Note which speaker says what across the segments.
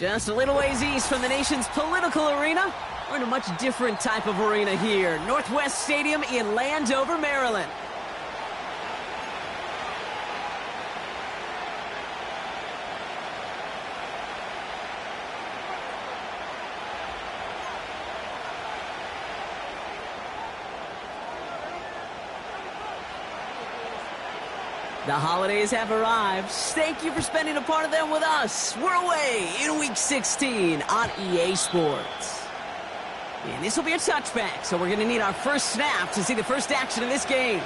Speaker 1: Just a little ways east from the nation's political arena, we're in a much different type of arena here. Northwest Stadium in Landover, Maryland. The holidays have arrived. Thank you for spending a part of them with us. We're away in Week 16 on EA Sports. And this will be a touchback, so we're going to need our first snap to see the first action of this game.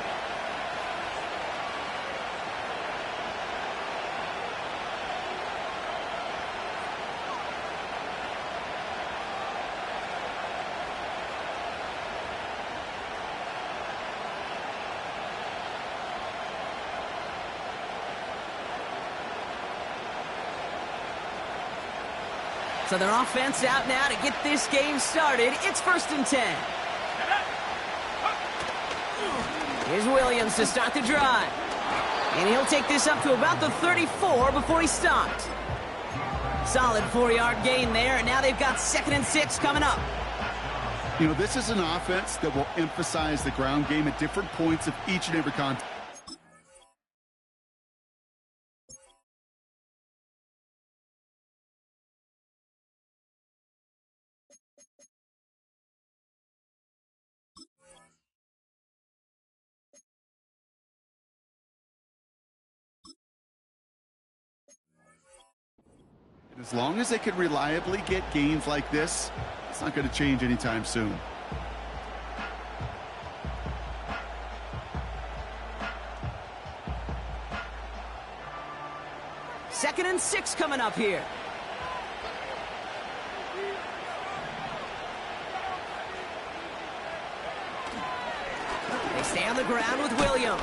Speaker 1: So their offense out now to get this game started. It's 1st and 10. Here's Williams to start the drive. And he'll take this up to about the 34 before he stopped. Solid 4-yard gain there, and now they've got 2nd and 6 coming up.
Speaker 2: You know, this is an offense that will emphasize the ground game at different points of each and every contest. As long as they can reliably get gains like this, it's not going to change anytime soon.
Speaker 1: Second and 6 coming up here. They stay on the ground with Williams.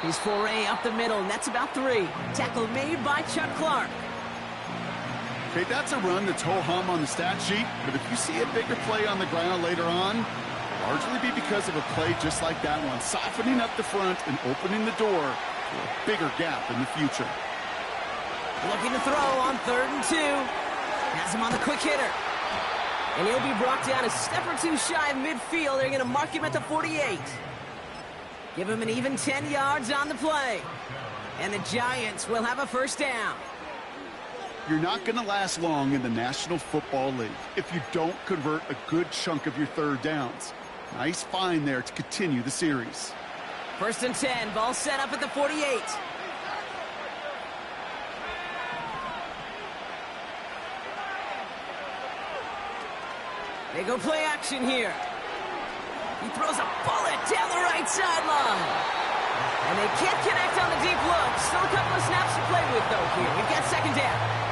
Speaker 1: He's foray up the middle, and that's about 3. Tackle made by Chuck Clark.
Speaker 2: Okay, that's a run that's ho-hum on the stat sheet, but if you see a bigger play on the ground later on, largely be because of a play just like that one, softening up the front and opening the door to a bigger gap in the future.
Speaker 1: Looking to throw on 3rd and 2. Has him on the quick hitter. And he'll be brought down a step or two shy of midfield. They're going to mark him at the 48. Give him an even 10 yards on the play. And the Giants will have a first down.
Speaker 2: You're not going to last long in the National Football League if you don't convert a good chunk of your 3rd downs. Nice find there to continue the series.
Speaker 1: 1st and 10, ball set up at the 48. They go play action here. He throws a bullet down the right sideline. And they can't connect on the deep look. Still a couple of snaps to play with, though, here. We've got 2nd down.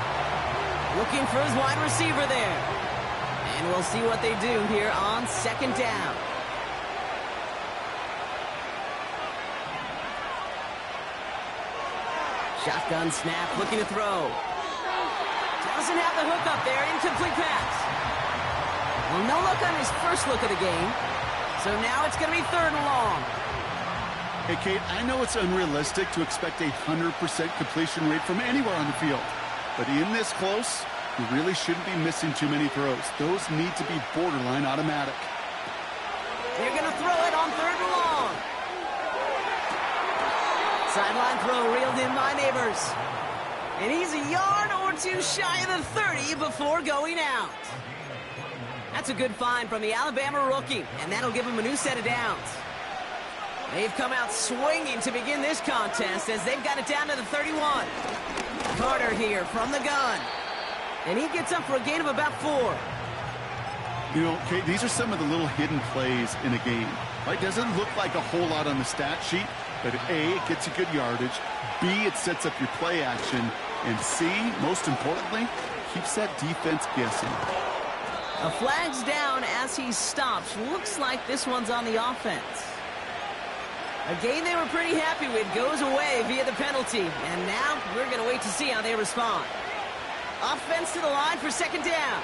Speaker 1: Looking for his wide receiver there. And we'll see what they do here on 2nd down. Shotgun snap, looking to throw. Doesn't have the hook up there, incomplete pass. Well, no look on his first look of the game. So now it's going to be 3rd and long.
Speaker 2: Hey, Kate, I know it's unrealistic to expect a 100% completion rate from anywhere on the field. But in this close, you really shouldn't be missing too many throws. Those need to be borderline automatic.
Speaker 1: They're going to throw it on 3rd and long. Sideline throw reeled in by Neighbors. And he's a yard or 2 shy of the 30 before going out. That's a good find from the Alabama rookie, and that'll give him a new set of downs. They've come out swinging to begin this contest as they've got it down to the 31. Carter here from the gun. And he gets up for a gain of about 4.
Speaker 2: You know, Kate, these are some of the little hidden plays in a game. Right? Doesn't look like a whole lot on the stat sheet, but A, it gets you good yardage. B, it sets up your play action. And C, most importantly, keeps that defense guessing.
Speaker 1: A flag's down as he stops. Looks like this one's on the offense. A game they were pretty happy with goes away via the penalty. And now we're going to wait to see how they respond. Offense to the line for 2nd down.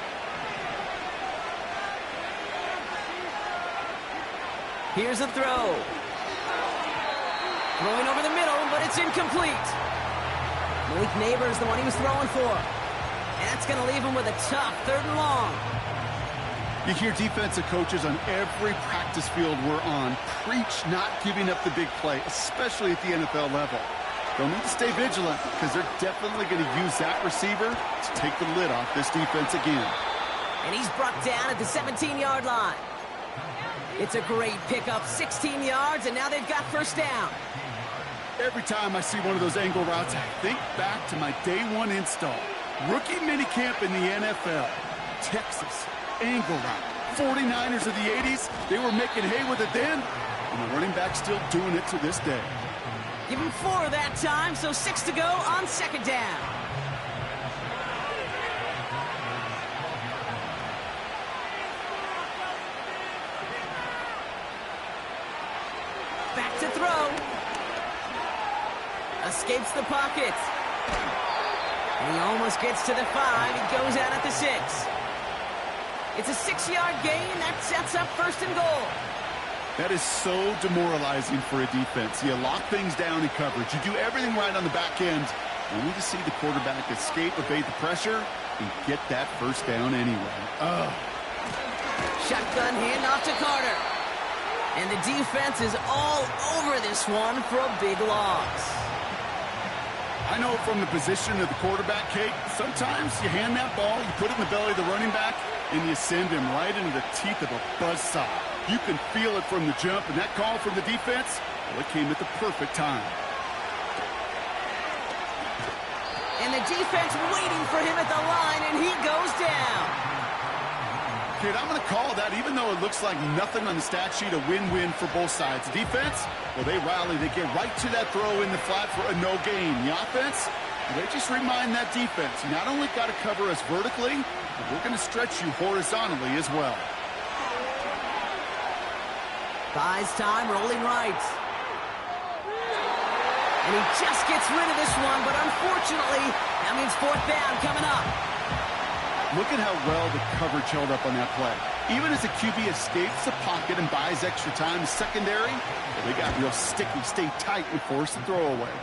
Speaker 1: Here's a throw. Throwing over the middle, but it's incomplete. Malik Neighbors, the one he was throwing for. And that's going to leave him with a tough 3rd and long.
Speaker 2: You hear defensive coaches on every practice field we're on preach not giving up the big play, especially at the NFL level. They'll need to stay vigilant because they're definitely going to use that receiver to take the lid off this defense again.
Speaker 1: And he's brought down at the 17-yard line. It's a great pickup, 16 yards, and now they've got 1st down.
Speaker 2: Every time I see one of those angle routes, I think back to my day 1 install. Rookie minicamp in the NFL. Texas, angle route. 49ers of the 80s, they were making hay with it then, and the running back's still doing it to this day.
Speaker 1: Give him 4 that time, so 6 to go on 2nd down. Back to throw. Escapes the pocket. And he almost gets to the 5. He goes out at the 6. It's a 6-yard gain. That sets up 1st and goal.
Speaker 2: That is so demoralizing for a defense. You lock things down in coverage. You do everything right on the back end, only to see the quarterback escape, evade the pressure, and get that 1st down anyway.
Speaker 1: Shotgun handoff to Carter. And the defense is all over this one for a big loss.
Speaker 2: I know from the position of the quarterback, Kate, sometimes you hand that ball, you put it in the belly of the running back, and you send him right into the teeth of a buzzsaw. You can feel it from the jump, and that call from the defense, well, it came at the perfect time.
Speaker 1: And the defense waiting for him at the line, and he goes down.
Speaker 2: Kid, I'm going to call that, even though it looks like nothing on the stat sheet, a win-win for both sides. The defense, well, they rally. They get right to that throw in the flat for a no gain. The offense, well, they just remind that defense, you not only got to cover us vertically, but we're going to stretch you horizontally as well.
Speaker 1: Buys time, rolling right. And he just gets rid of this one, but unfortunately, that means 4th down coming up.
Speaker 2: Look at how well the coverage held up on that play. Even as the QB escapes the pocket and buys extra time, the secondary, well, they got real sticky, stay tight, and force the throw away.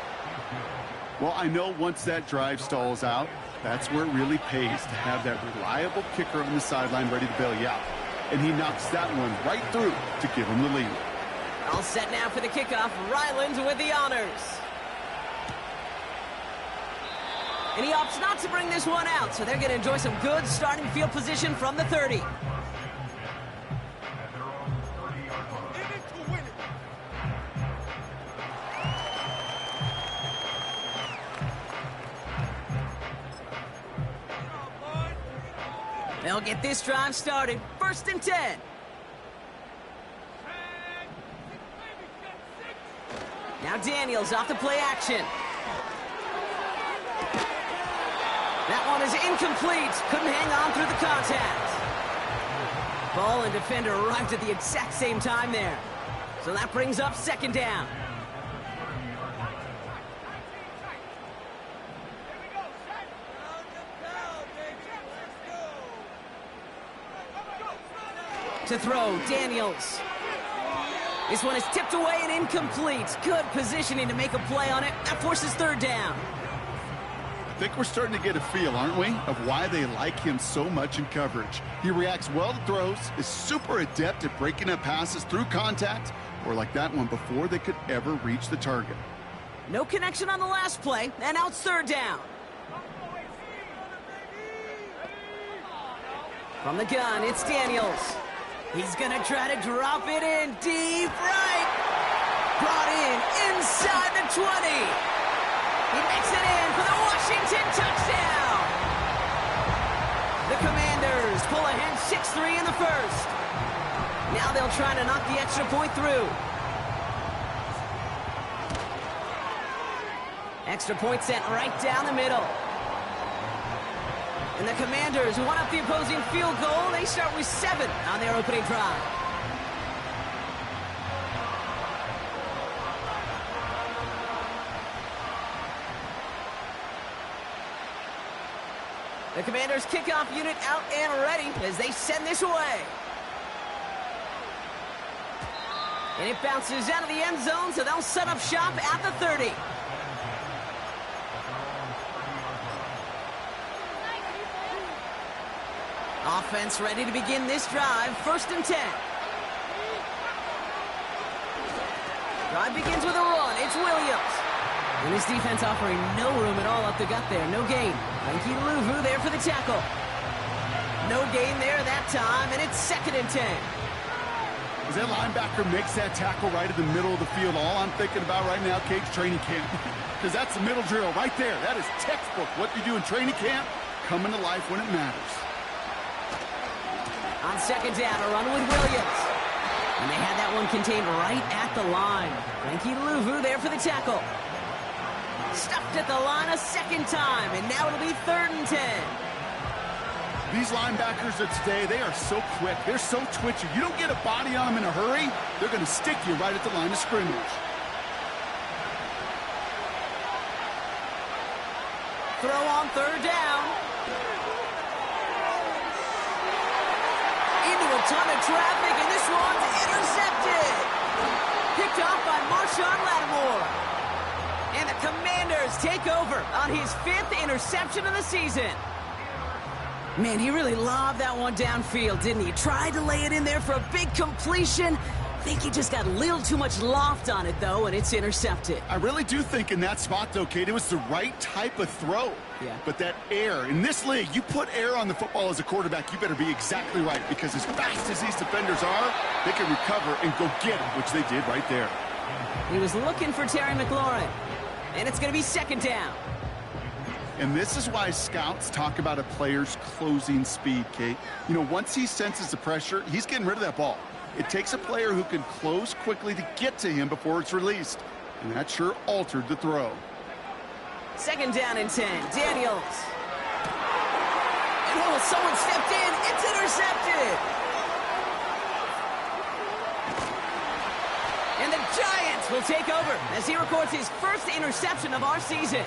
Speaker 2: Well, I know once that drive stalls out, that's where it really pays to have that reliable kicker on the sideline ready to bail you out. And he knocks that one right through to give him the lead.
Speaker 1: All set now for the kickoff. Ryland with the honors. And he opts not to bring this one out, so they're going to enjoy some good starting field position from the 30. They'll get this drive started. 1st and 10. Now Daniels off the play action. That one is incomplete. Couldn't hang on through the contact. Ball and defender arrived at the exact same time there. So that brings up 2nd down. To throw, Daniels. This one is tipped away and incomplete. Good positioning to make a play on it. That forces 3rd down.
Speaker 2: I think we're starting to get a feel, aren't we, of why they like him so much in coverage. He reacts well to throws, is super adept at breaking up passes through contact, or like that one before they could ever reach the target.
Speaker 1: No connection on the last play, and now it's 3rd down. From the gun, it's Daniels. He's going to try to drop it in deep right. Brought in inside the 20. He makes it in for the Washington touchdown. The Commanders pull ahead 6-3 in the 1st. Now they'll try to knock the extra point through. Extra point sent right down the middle. And the Commanders won up the opposing field goal. They start with 7 on their opening drive. The Commanders' kickoff unit out and ready as they send this away. And it bounces out of the end zone, so they'll set up shop at the 30. Offense ready to begin this drive. 1st and 10. Drive begins with a run. It's Williams. And his defense offering no room at all up the gut there. No gain. Frankie Luvu there for the tackle. No gain there that time, and it's 2nd and 10.
Speaker 2: As that linebacker makes that tackle right in the middle of the field, all I'm thinking about right now, Kate's training camp. Because that's the middle drill right there. That is textbook. What you do in training camp, coming to life when it matters.
Speaker 1: On 2nd down, a run with Williams. And they had that one contained right at the line. Frankie Luvu there for the tackle. Stuffed at the line a 2nd time, and now it'll be 3rd and 10.
Speaker 2: These linebackers of today, they are so quick. They're so twitchy. You don't get a body on them in a hurry, they're going to stick you right at the line of scrimmage.
Speaker 1: Throw on 3rd down. Into a ton of traffic, and this one's intercepted. Picked off by Marshawn Lattimore. And the Commanders take over on his 5th interception of the season. Man, he really lobbed that one downfield, didn't he? Tried to lay it in there for a big completion. I think he just got a little too much loft on it, though, and it's intercepted.
Speaker 2: I really do think in that spot, though, Kate, it was the right type of throw.
Speaker 1: Yeah.
Speaker 2: But that air, in this league, you put air on the football as a quarterback, you better be exactly right. Because as fast as these defenders are, they can recover and go get it, which they did right there.
Speaker 1: He was looking for Terry McLaurin. And it's going to be 2nd down.
Speaker 2: And this is why scouts talk about a player's closing speed, Kate. You know, once he senses the pressure, he's getting rid of that ball. It takes a player who can close quickly to get to him before it's released. And that sure altered the throw.
Speaker 1: 2nd down and 10. Daniels. And oh, someone stepped in. It's intercepted. And the Giants will take over as he records his 1st interception of our season.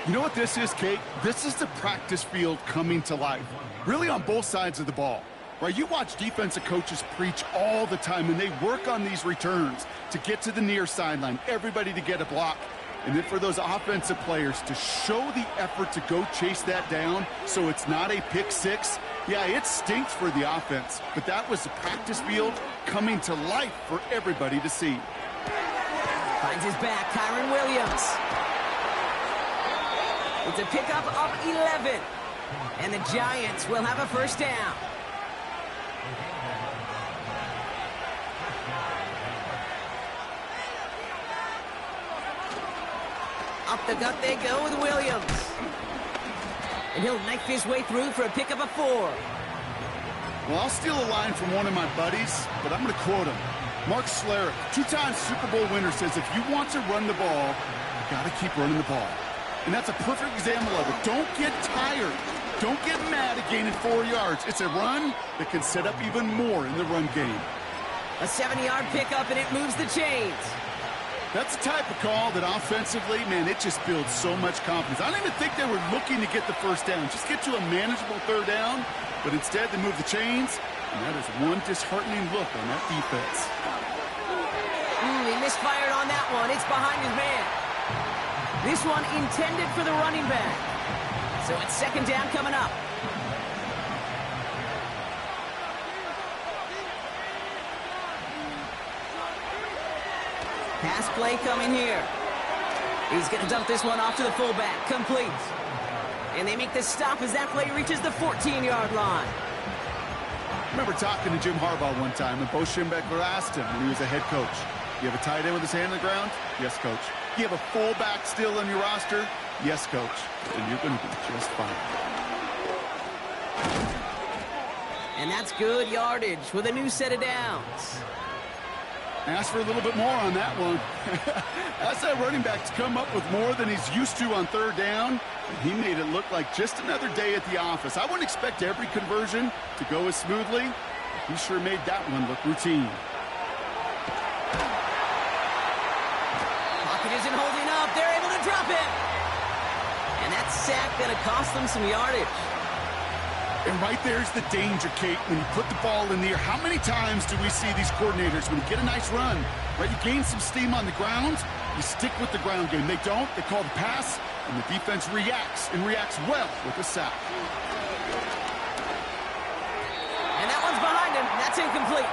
Speaker 2: You know what this is, Kate? This is the practice field coming to life. Really on both sides of the ball. Right? You watch defensive coaches preach all the time, and they work on these returns to get to the near sideline, everybody to get a block. And then for those offensive players to show the effort to go chase that down so it's not a pick six. Yeah, it stinks for the offense, but that was the practice field coming to life for everybody to see.
Speaker 1: Finds his back, Kyren Williams. It's a pickup of 11. And the Giants will have a 1st down. Up the gut they go with Williams. And he'll knife his way through for a pickup of 4.
Speaker 2: Well, I'll steal a line from one of my buddies, but I'm going to quote him. Mark Schlereth, 2-time Super Bowl winner, says if you want to run the ball, you got to keep running the ball. And that's a perfect example of it. Don't get tired. Don't get mad at gaining 4 yards. It's a run that can set up even more in the run game.
Speaker 1: A 7-yard pickup, and it moves the chains.
Speaker 2: That's the type of call that offensively, man, it just builds so much confidence. I don't even think they were looking to get the 1st down. Just get to a manageable 3rd down. But instead, they move the chains. And that is one disheartening look on that defense.
Speaker 1: He misfired on that one. It's behind his man. This one intended for the running back. So it's 2nd down coming up. Pass play coming here. He's going to dump this one off to the fullback. Complete. And they make the stop as that play reaches the 14-yard line.
Speaker 2: I remember talking to Jim Harbaugh one time, and Bo Schembechler asked him when he was a head coach, you have a tight end with his hand on the ground? Yes, coach. You have a fullback still on your roster? Yes, coach. And you're going to be just fine.
Speaker 1: And that's good yardage with a new set of downs.
Speaker 2: Ask for a little bit more on that one. Ask that running back to come up with more than he's used to on 3rd down. He made it look like just another day at the office. I wouldn't expect every conversion to go as smoothly. He sure made that one look routine.
Speaker 1: Pocket isn't holding up. They're able to drop it. And that sack going to cost them some yardage.
Speaker 2: And right there's the danger, Kate, when you put the ball in the air. How many times do we see these coordinators, when you get a nice run, right, you gain some steam on the ground, you stick with the ground game. They don't. They call the pass, and the defense reacts, and reacts well with a sack.
Speaker 1: That's incomplete.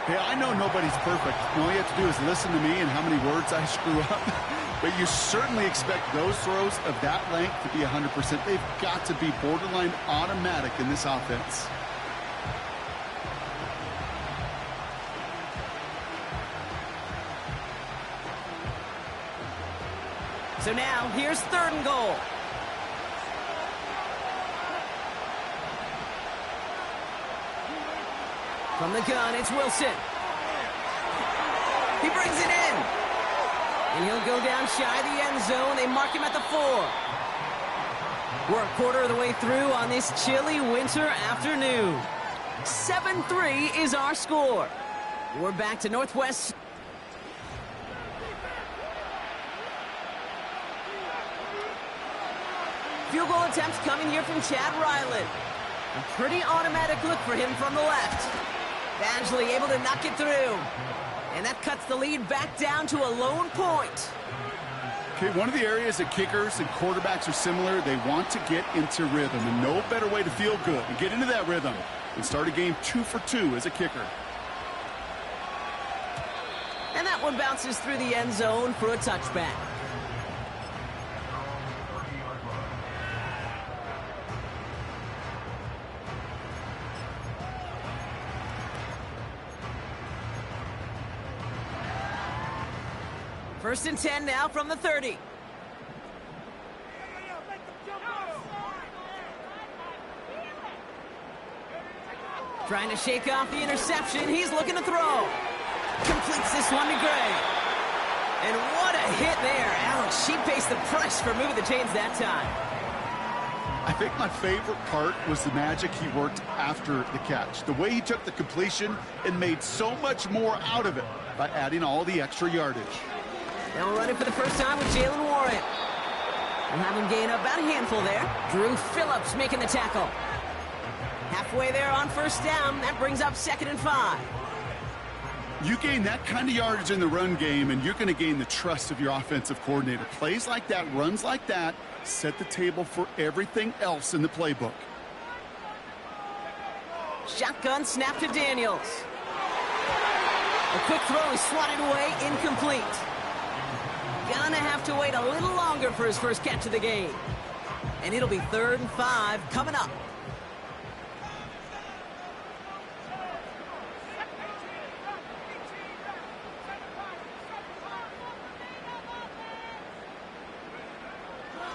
Speaker 2: Hey, I know nobody's perfect. All you have to do is listen to me and how many words I screw up. But you certainly expect those throws of that length to be 100%. They've got to be borderline automatic in this offense.
Speaker 1: So now, here's 3rd and goal. From the gun, it's Wilson. He brings it in. And he'll go down shy of the end zone. They mark him at the 4. We're a quarter of the way through on this chilly winter afternoon. 7-3 is our score. We're back to Northwest. Field goal attempts coming here from Chad Ryland. A pretty automatic look for him from the left. Badgley able to knock it through. And that cuts the lead back down to a lone point.
Speaker 2: Okay, one of the areas that kickers and quarterbacks are similar, they want to get into rhythm. And no better way to feel good and get into that rhythm than start a game 2 for 2 as a kicker.
Speaker 1: And that one bounces through the end zone for a touchback. First and 10 now from the 30. Trying to shake off the interception. He's looking to throw. Completes this one to Gray. And what a hit there. Alex, she faced the press for moving the chains that time.
Speaker 2: I think my favorite part was the magic he worked after the catch. The way he took the completion and made so much more out of it by adding all the extra yardage.
Speaker 1: They'll run it for the first time with Jalen Warren. We'll have him gain about a handful there. Drew Phillips making the tackle. Halfway there on first down. That brings up 2nd and 5.
Speaker 2: You gain that kind of yardage in the run game, and you're going to gain the trust of your offensive coordinator. Plays like that, runs like that, set the table for everything else in the playbook.
Speaker 1: Shotgun snap to Daniels. A quick throw is swatted away, incomplete. Gonna have to wait a little longer for his first catch of the game. And it'll be 3rd and 5 coming up.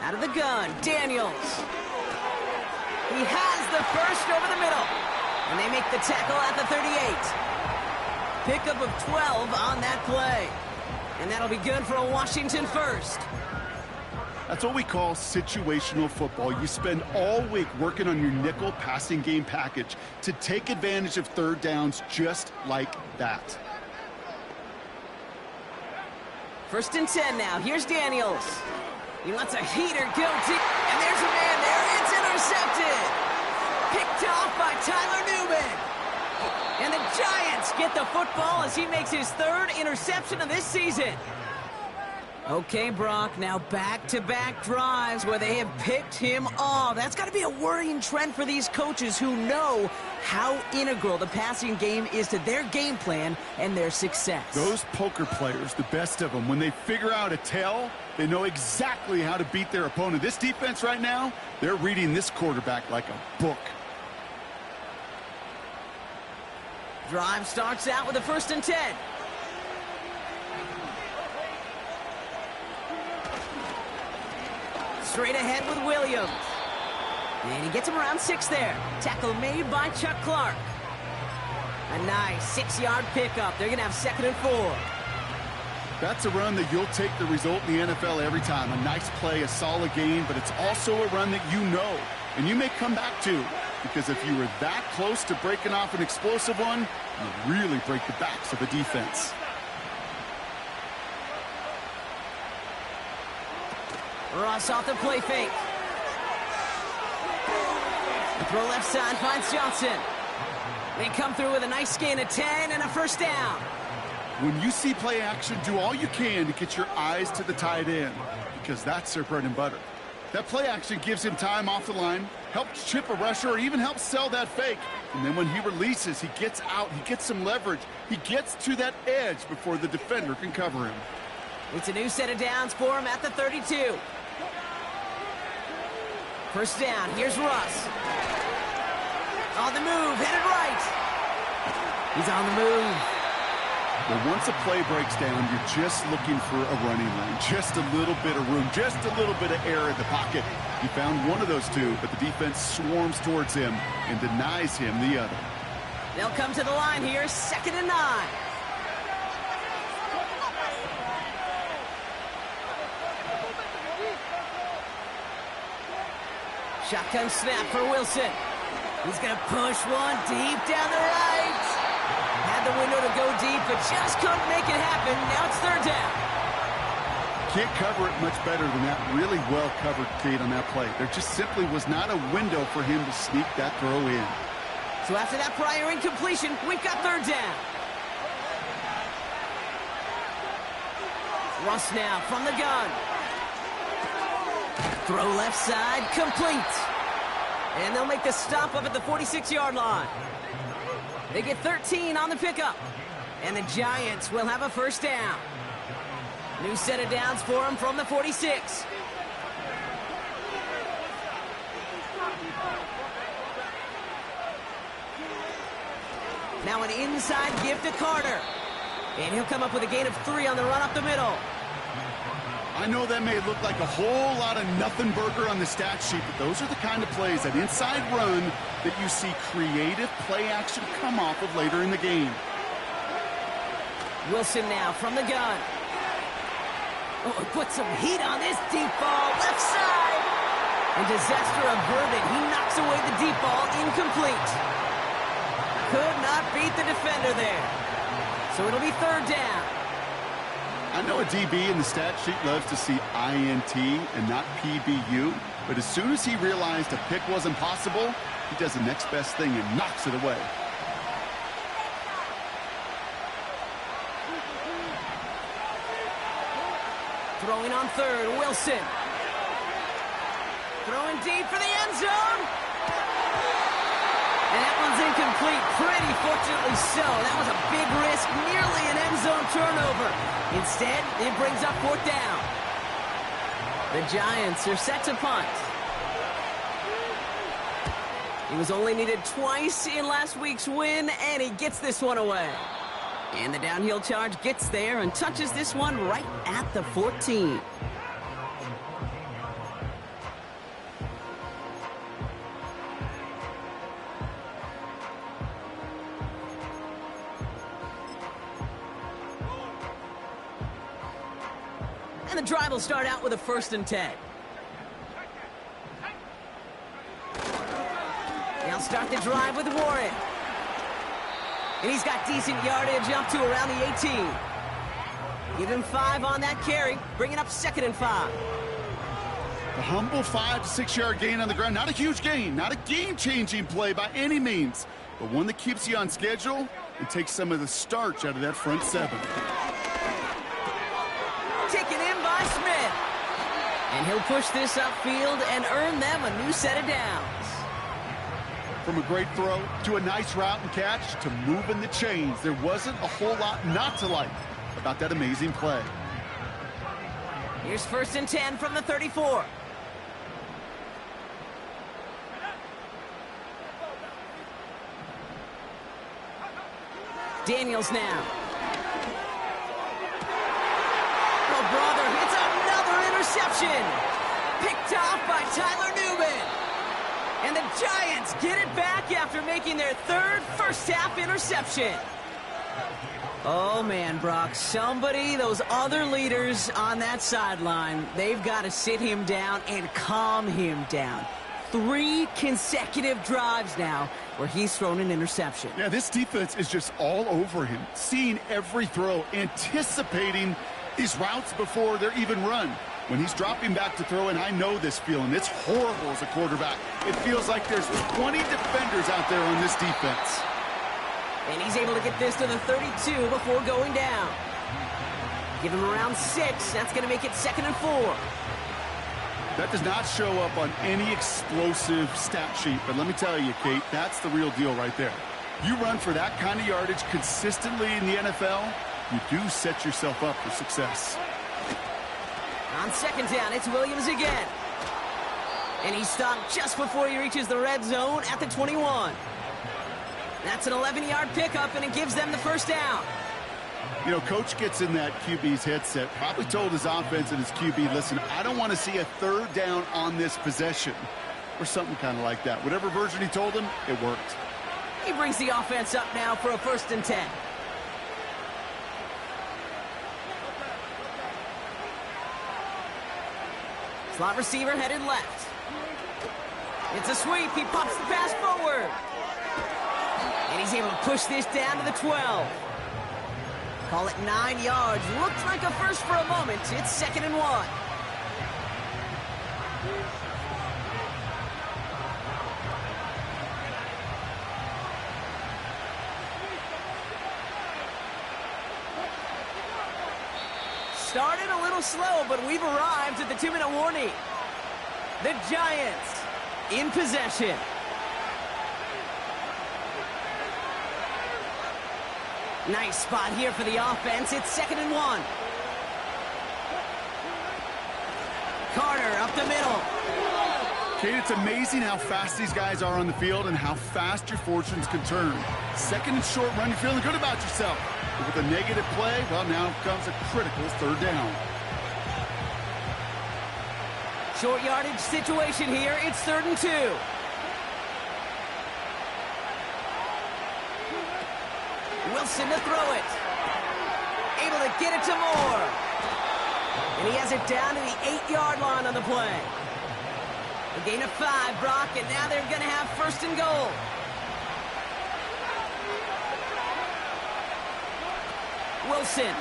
Speaker 1: Out of the gun, Daniels. He has the first over the middle. And they make the tackle at the 38. Pickup of 12 on that play. And that'll be good for a Washington first.
Speaker 2: That's what we call situational football. You spend all week working on your nickel passing game package to take advantage of 3rd downs just like that.
Speaker 1: 1st and 10 now. Here's Daniels. He lets a heater go deep. And there's a man there. It's intercepted. Picked off by Tyler Newman. And the Giants get the football as he makes his 3rd interception of this season. Okay, Brock, now back-to-back drives where they have picked him off. That's got to be a worrying trend for these coaches who know how integral the passing game is to their game plan and their success.
Speaker 2: Those poker players, the best of them, when they figure out a tell, they know exactly how to beat their opponent. This defense right now, they're reading this quarterback like a book.
Speaker 1: Drive starts out with a 1st and 10. Straight ahead with Williams. And he gets him around 6 there. Tackle made by Chuck Clark. A nice 6-yard pickup. They're going to have 2nd and 4.
Speaker 2: That's a run that you'll take the result in the NFL every time. A nice play, a solid game, but it's also a run that you know and you may come back to. Because if you were that close to breaking off an explosive one, you really break the backs of a defense.
Speaker 1: Ross off the play fake. The throw left side finds Johnson. They come through with a nice gain of 10 and a first down.
Speaker 2: When you see play action, do all you can to get your eyes to the tight end, because that's their bread and butter. That play action gives him time off the line, helps chip a rusher, or even helps sell that fake. And then when he releases, he gets out, he gets some leverage. He gets to that edge before the defender can cover him.
Speaker 1: It's a new set of downs for him at the 32. First down, here's Russ. On the move, headed right. He's on the move.
Speaker 2: Well, once a play breaks down, you're just looking for a running lane. Just a little bit of room, just a little bit of air in the pocket. He found one of those two, but the defense swarms towards him and denies him the other.
Speaker 1: They'll come to the line here, 2nd and 9. Shotgun snap for Wilson. He's going to push one deep down the right. Had the window to go deep, but just couldn't make it happen. Now it's 3rd down.
Speaker 2: Can't cover it much better than that. Really well covered, Kate, on that play. There just simply was not a window for him to sneak that throw in.
Speaker 1: So after that prior incompletion, we've got 3rd down. Russ now from the gun. Throw left side, complete. And they'll make the stop up at the 46-yard line. They get 13 on the pickup. And the Giants will have a 1st down. New set of downs for them from the 46. Now an inside give to Carter. And he'll come up with a gain of 3 on the run up the middle.
Speaker 2: I know that may look like a whole lot of nothing burger on the stat sheet, but those are the kind of plays, that inside run, that you see creative play action come off of later in the game.
Speaker 1: Wilson now from the gun. Oh, put some heat on this deep ball, left side. And disaster averted. He knocks away the deep ball, incomplete. Could not beat the defender there. So it'll be 3rd down.
Speaker 2: I know a DB in the stat sheet loves to see INT and not PBU, but as soon as he realized a pick wasn't possible, he does the next best thing and knocks it away.
Speaker 1: Throwing on 3rd, Wilson. Throwing deep for the end zone. And that one's incomplete, pretty fortunately so. That was a big risk, nearly an end zone turnover. Instead, it brings up 4th down. The Giants are set to punt. He was only needed twice in last week's win, and he gets this one away. And the downhill charge gets there and touches this one right at the 14. And the drive will start out with a 1st and 10. They'll start the drive with Warren. And he's got decent yardage up to around the 18. Give him 5 on that carry, bringing up 2nd and 5.
Speaker 2: A humble 5 to 6 yard gain on the ground. Not a huge gain, not a game-changing play by any means, but one that keeps you on schedule and takes some of the starch out of that front 7.
Speaker 1: Taken in by Smith. And he'll push this upfield and earn them a new set of downs.
Speaker 2: From a great throw to a nice route and catch to moving the chains, there wasn't a whole lot not to like about that amazing play.
Speaker 1: Here's 1st and 10 from the 34. Daniels now. Oh, brother, it's another interception. Picked off by Tyler Newman. And the Giants get it back after making their 3rd first-half interception. Oh, man, Brock, those other leaders on that sideline, they've got to sit him down and calm him down. 3 consecutive drives now where he's thrown an interception.
Speaker 2: Yeah, this defense is just all over him, seeing every throw, anticipating these routes before they're even run. When he's dropping back to throw, and I know this feeling, it's horrible as a quarterback. It feels like there's 20 defenders out there on this defense.
Speaker 1: And he's able to get this to the 32 before going down. Give him around 6. That's going to make it 2nd and 4.
Speaker 2: That does not show up on any explosive stat sheet, but let me tell you, Kate, that's the real deal right there. You run for that kind of yardage consistently in the NFL, you do set yourself up for success.
Speaker 1: On 2nd down, it's Williams again. And he's stopped just before he reaches the red zone at the 21. That's an 11-yard pickup, and it gives them the 1st down.
Speaker 2: You know, coach gets in that QB's headset, probably told his offense and his QB, listen, I don't want to see a 3rd down on this possession, or something kind of like that. Whatever version he told him, it worked.
Speaker 1: He brings the offense up now for a 1st and 10. Slot receiver headed left. It's a sweep. He pops the pass forward. And he's able to push this down to the 12. Call it 9 yards. Looked like a first for a moment. It's 2nd and 1. Started a little slow, but we've arrived at the 2-minute warning. The Giants in possession. Nice spot here for the offense. It's 2nd and 1. Carter up the middle.
Speaker 2: Kate, it's amazing how fast these guys are on the field and how fast your fortunes can turn. 2nd and short run, you're feeling good about yourself. But with a negative play, well, now comes a critical 3rd down.
Speaker 1: Short yardage situation here. It's 3rd and 2. Wilson to throw it. Able to get it to Moore. And he has it down to the 8-yard line on the play. A gain of 5, Brock, and now they're going to have 1st and goal. Wilson.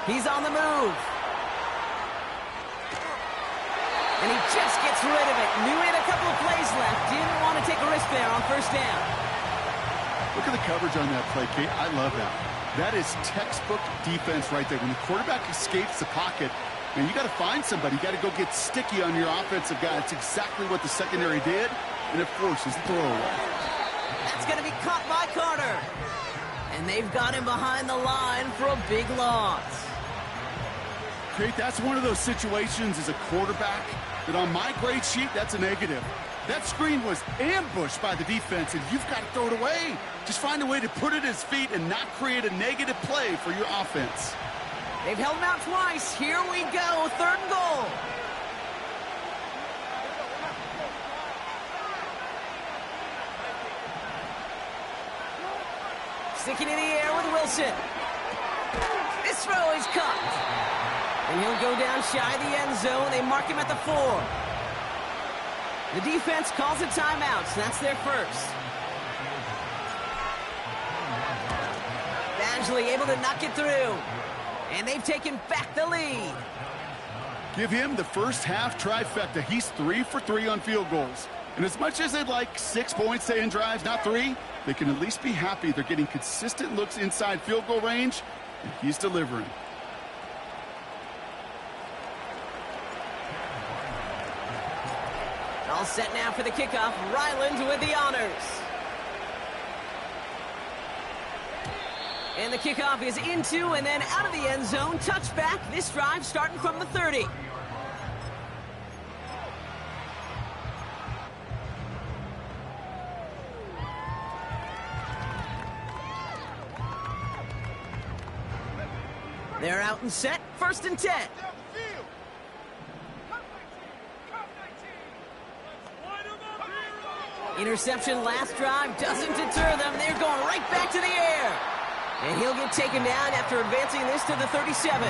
Speaker 1: He's on the move. And he just gets rid of it. Knew he had a couple of plays left. Didn't want to take a risk there on 1st down.
Speaker 2: Look at the coverage on that play, Kate. I love that. That is textbook defense right there. When the quarterback escapes the pocket, man, you got to find somebody. You got to go get sticky on your offensive guy. That's exactly what the secondary did, and it forces the throwaway.
Speaker 1: That's going to be caught by Carter. And they've got him behind the line for a big loss.
Speaker 2: Kate, that's one of those situations as a quarterback that on my grade sheet, that's a negative. That screen was ambushed by the defense, and you've got to throw it away. Just find a way to put it at his feet and not create a negative play for your offense.
Speaker 1: They've held him out twice. Here we go, 3rd and goal. Sticking in the air with Wilson. This throw is caught. And he'll go down shy of the end zone. They mark him at the 4. The defense calls a timeout, so that's their 1st. Badgley able to knock it through. And they've taken back the lead.
Speaker 2: Give him the first half trifecta. He's 3 for 3 on field goals. And as much as they'd like 6 points to end drives, not 3, they can at least be happy they're getting consistent looks inside field goal range, and he's delivering.
Speaker 1: All set now for the kickoff. Ryland with the honors. And the kickoff is into and then out of the end zone. Touchback. This drive starting from the 30. They're out and set. 1st and 10. Interception last drive doesn't deter them. They're going right back to the air. And he'll get taken down after advancing this to the 37.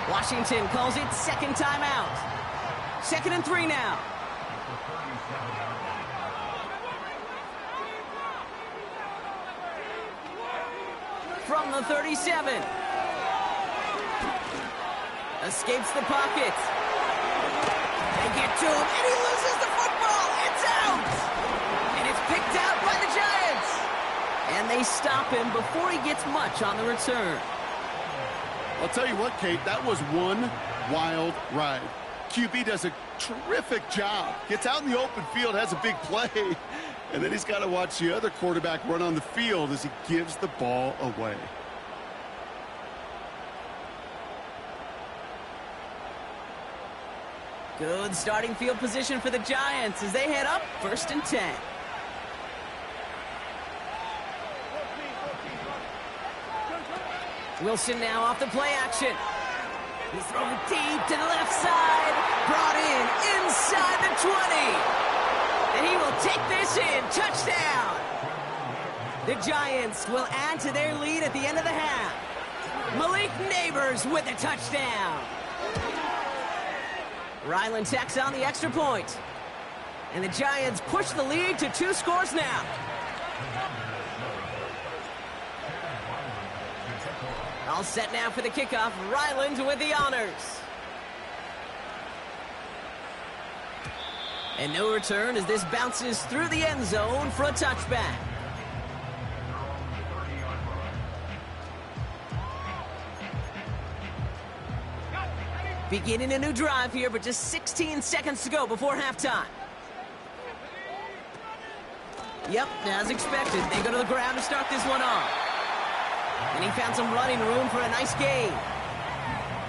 Speaker 1: Washington calls it 2nd timeout. 2nd and 3 now. From the 37. Escapes the pocket. They get to him, and he loses the football. It's out. And it's and they stop him before he gets much on the return.
Speaker 2: I'll tell you what, Kate, that was one wild ride. QB does a terrific job. Gets out in the open field, has a big play, and then he's got to watch the other quarterback run on the field as he gives the ball away.
Speaker 1: Good starting field position for the Giants as they head up 1st and 10. Wilson now off the play action. He's throwing deep to the left side. Brought in inside the 20. And he will take this in. Touchdown. The Giants will add to their lead at the end of the half. Malik Neighbors with a touchdown. Ryland tacks on the extra point. And the Giants push the lead to 2 scores now. All set now for the kickoff. Ryland with the honors. And no return as this bounces through the end zone for a touchback. Beginning a new drive here, but just 16 seconds to go before halftime. Yep, as expected, they go to the ground to start this one off. And he found some running room for a nice gain.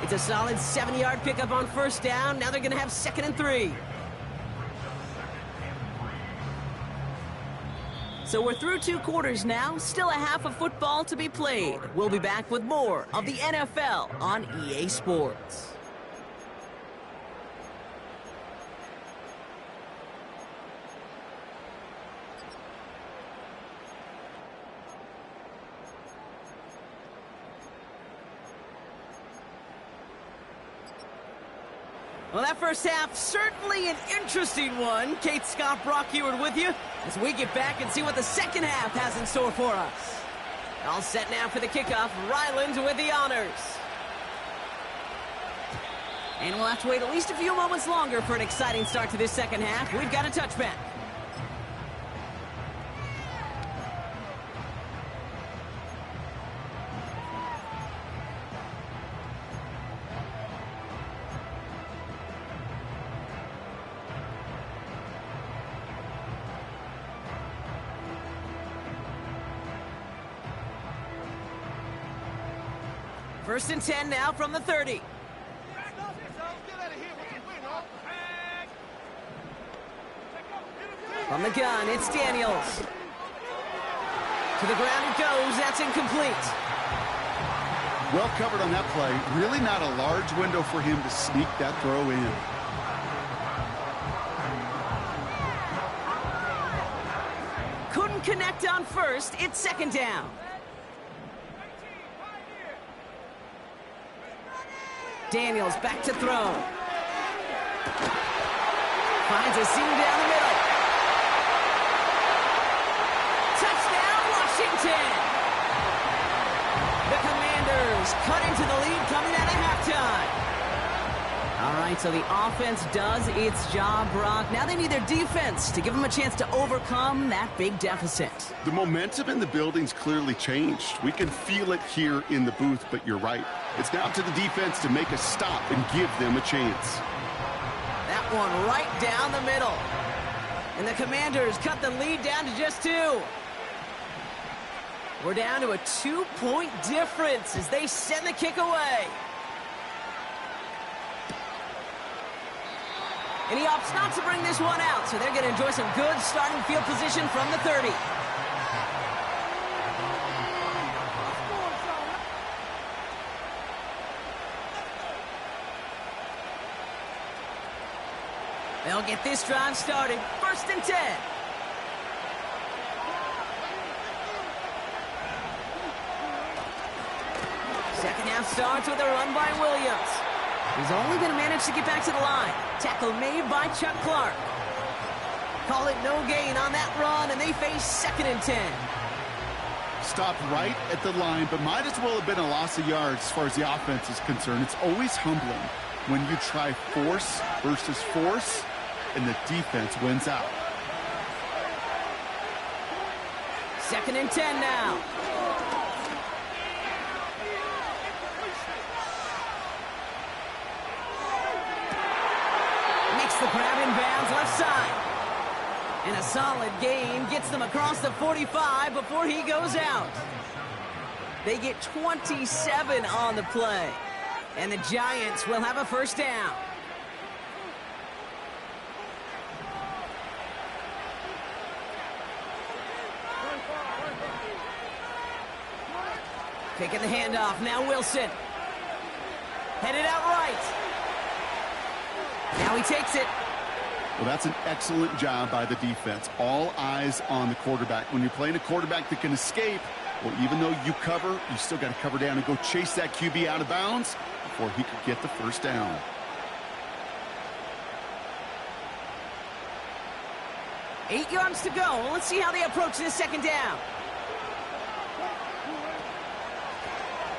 Speaker 1: It's a solid 7-yard pickup on 1st down. Now they're going to have 2nd and 3. So we're through 2 quarters now. Still a half of football to be played. We'll be back with more of the NFL on EA Sports. Well, that first half, certainly an interesting one. Kate, Scott, Brock Heward with you as we get back and see what the second half has in store for us. All set now for the kickoff. Ryland with the honors. And we'll have to wait at least a few moments longer for an exciting start to this second half. We've got a touchback. First and 10 now from the 30. From the gun, it's Daniels. To the ground it goes. That's incomplete.
Speaker 2: Well covered on that play. Really not a large window for him to sneak that throw in.
Speaker 1: Couldn't connect on 1st. It's 2nd down. Daniels back to throw. Finds a seam down the middle. Touchdown, Washington! The Commanders cut into the lead coming out of halftime. All right, so the offense does its job, Brock. Now they need their defense to give them a chance to overcome that big deficit.
Speaker 2: The momentum in the building's clearly changed. We can feel it here in the booth, but you're right. It's now to the defense to make a stop and give them a chance.
Speaker 1: That one right down the middle. And the Commanders cut the lead down to just 2. We're down to a 2-point difference as they send the kick away. And he opts not to bring this one out, so they're going to enjoy some good starting field position from the 30. They'll get this drive started. 1st and 10. Second half starts with a run by Williams. He's only going to manage to get back to the line. Tackle made by Chuck Clark. Call it no gain on that run, and they face 2nd and 10.
Speaker 2: Stopped right at the line, but might as well have been a loss of yards as far as the offense is concerned. It's always humbling when you try force versus force, and the defense wins out.
Speaker 1: 2nd and 10 now. Makes the grab in bounds left side. And a solid gain gets them across the 45 before he goes out. They get 27 on the play. And the Giants will have a first down. Taking the handoff, now Wilson. Headed out right. Now he takes it.
Speaker 2: Well, that's an excellent job by the defense. All eyes on the quarterback. When you're playing a quarterback that can escape, well, even though you cover, you still got to cover down and go chase that QB out of bounds before he could get the first down.
Speaker 1: Eight yards to go. Let's see how they approach this second down.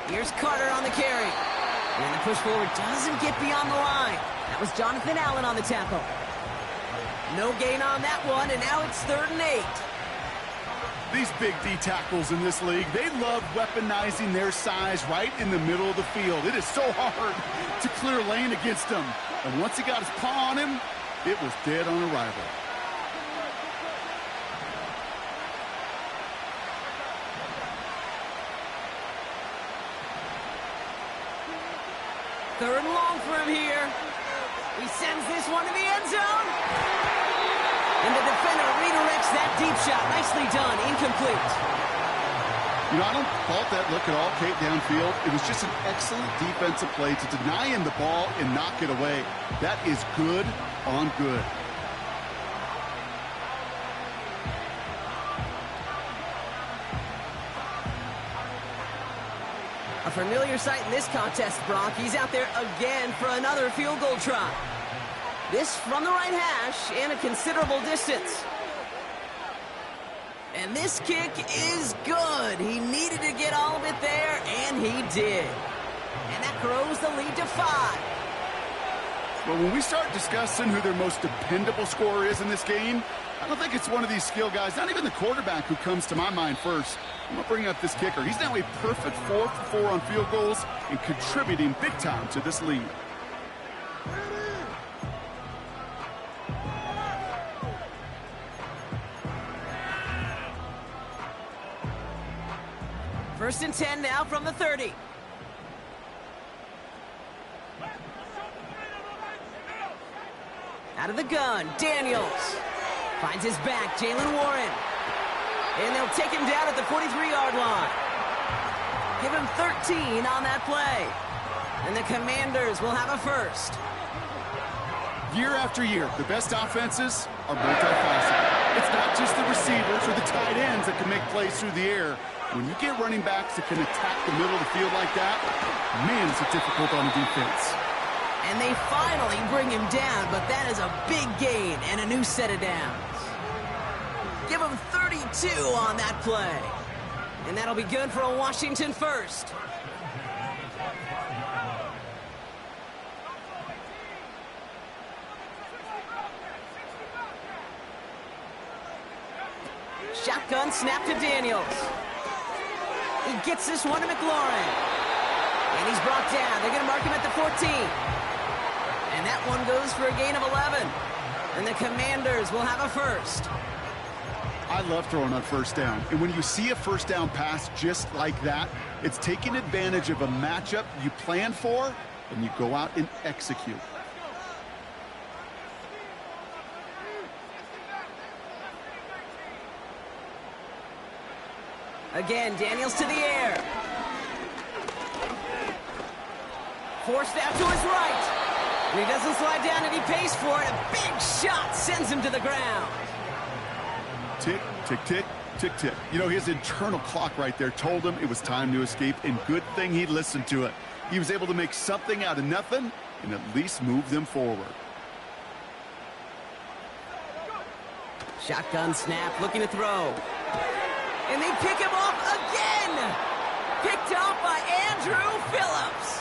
Speaker 1: Here's Carter on the carry. And the push forward doesn't get beyond the line. That was Jonathan Allen on the tackle. No gain on that one, and now it's 3rd and 8.
Speaker 2: These big D tackles in this league, they love weaponizing their size right in the middle of the field. It is so hard to clear lane against them. And once he got his paw on him, it was dead on arrival.
Speaker 1: Third and long for him here. He sends this one to the end zone. And the defender redirects that deep shot. Nicely done. Incomplete.
Speaker 2: You know, I don't fault that look at all, Kate, downfield. It was just an excellent defensive play to deny him the ball and knock it away. That is good on good.
Speaker 1: A familiar sight in this contest, Brock. He's out there again for another field goal try. This from the right hash and a considerable distance. And this kick is good. He needed to get all of it there, and he did. And that grows the lead to 5.
Speaker 2: But when we start discussing who their most dependable scorer is in this game, I don't think it's one of these skill guys, not even the quarterback, who comes to my mind first. I'm going to bring up this kicker. He's now a perfect 4 for 4 on field goals and contributing big time to this lead.
Speaker 1: First and 10 now from the 30. Out of the gun, Daniels. Finds his back, Jaylen Warren. And they'll take him down at the 43-yard line. Give him 13 on that play. And the Commanders will have a first.
Speaker 2: Year after year, the best offenses are multifaceted. It's not just the receivers or the tight ends that can make plays through the air. When you get running backs that can attack the middle of the field like that, man, is it difficult on the defense.
Speaker 1: And they finally bring him down, but that is a big gain and a new set of downs. Give him 32 on that play. And that'll be good for a Washington first. Shotgun snap to Daniels. He gets this one to McLaurin. And he's brought down. They're going to mark him at the 14. And that one goes for a gain of 11. And the Commanders will have a first.
Speaker 2: I love throwing on first down. And when you see a first down pass just like that, it's taking advantage of a matchup you plan for, and you go out and execute.
Speaker 1: Again, Daniels to the air. Forced out to his right. And he doesn't slide down, and he pays for it. A big shot sends him to the ground.
Speaker 2: Tick, tick, tick, tick, tick. You know, his internal clock right there told him it was time to escape, and good thing he listened to it. He was able to make something out of nothing and at least move them forward.
Speaker 1: Shotgun snap, looking to throw. And they pick him off again! Picked off by Andrew Phillips.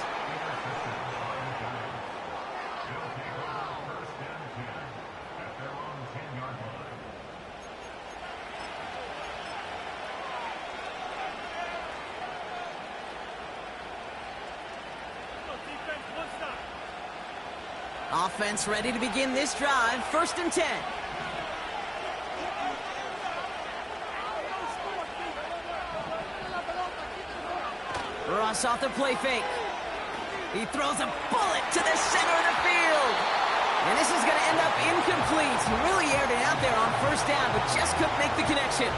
Speaker 1: Offense ready to begin this drive. 1st and 10. Russ off the play fake. He throws a bullet to the center of the field. And this is going to end up incomplete. He really aired it out there on 1st down, but just couldn't make the connection.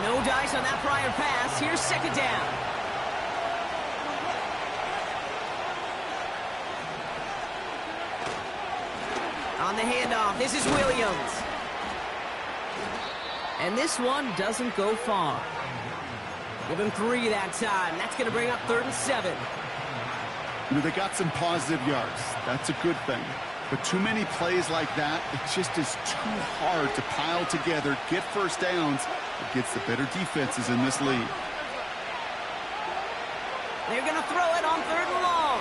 Speaker 1: No dice on that prior pass. Here's 2nd down. On the handoff, this is Williams. And this one doesn't go far. Give him 3 that time. That's going to bring up 3rd and 7.
Speaker 2: You know, they got some positive yards. That's a good thing. But too many plays like that, it just is too hard to pile together, get 1st downs against the better defenses in this league.
Speaker 1: They're going to throw it on 3rd and long.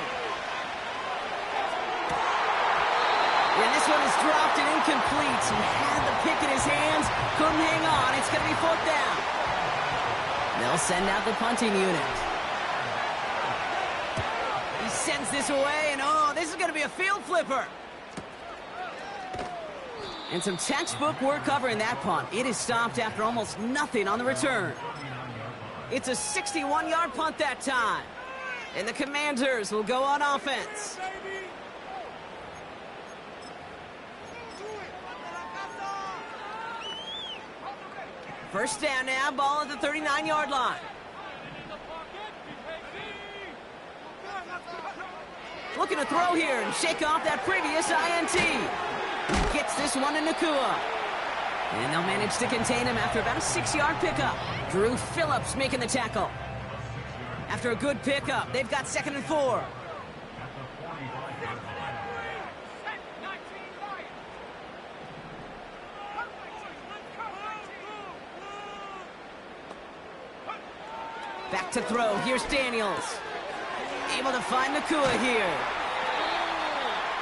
Speaker 1: And this one is dropped and incomplete. He had the pick in his hands, couldn't hang on. It's going to be 4th down. They'll send out the punting unit. He sends this away, and oh, this is going to be a field flipper. And some textbook work covering that punt. It is stopped after almost nothing on the return. It's a 61-yard punt that time. And the Commanders will go on offense. First down now, ball at the 39-yard line. Looking to throw here and shake off that previous INT. Gets this one to Nacua. And they'll manage to contain him after about a 6-yard pickup. Drew Phillips making the tackle. After a good pickup, they've got 2nd and 4. Back to throw. Here's Daniels. Able to find Nacua here.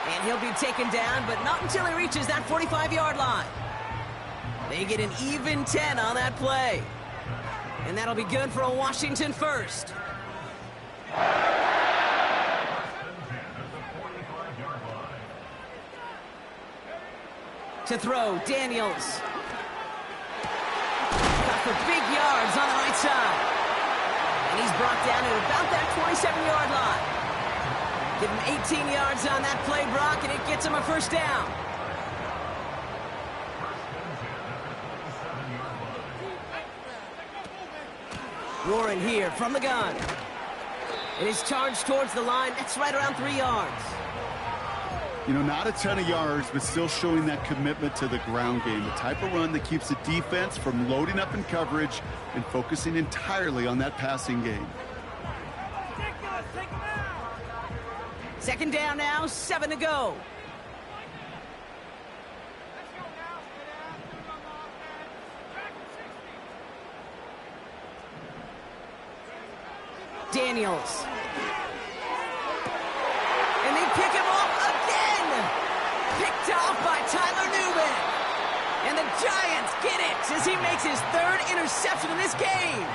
Speaker 1: And he'll be taken down, but not until he reaches that 45-yard line. They get an even 10 on that play. And that'll be good for a Washington 1st. To throw, Daniels. Got for big yards on the right side. And he's brought down at about that 27-yard line. Give him 18 yards on that play, Brock, and it gets him a 1st down. Warren here from the gun. It is charged towards the line. That's right around 3 yards.
Speaker 2: You know, not a ton of yards, but still showing that commitment to the ground game. The type of run that keeps the defense from loading up in coverage and focusing entirely on that passing game.
Speaker 1: 2nd down now, 7 to go. Daniels. And they pick him off again. Picked off by Tyler Newman. And the Giants get it as he makes his 3rd interception in this game.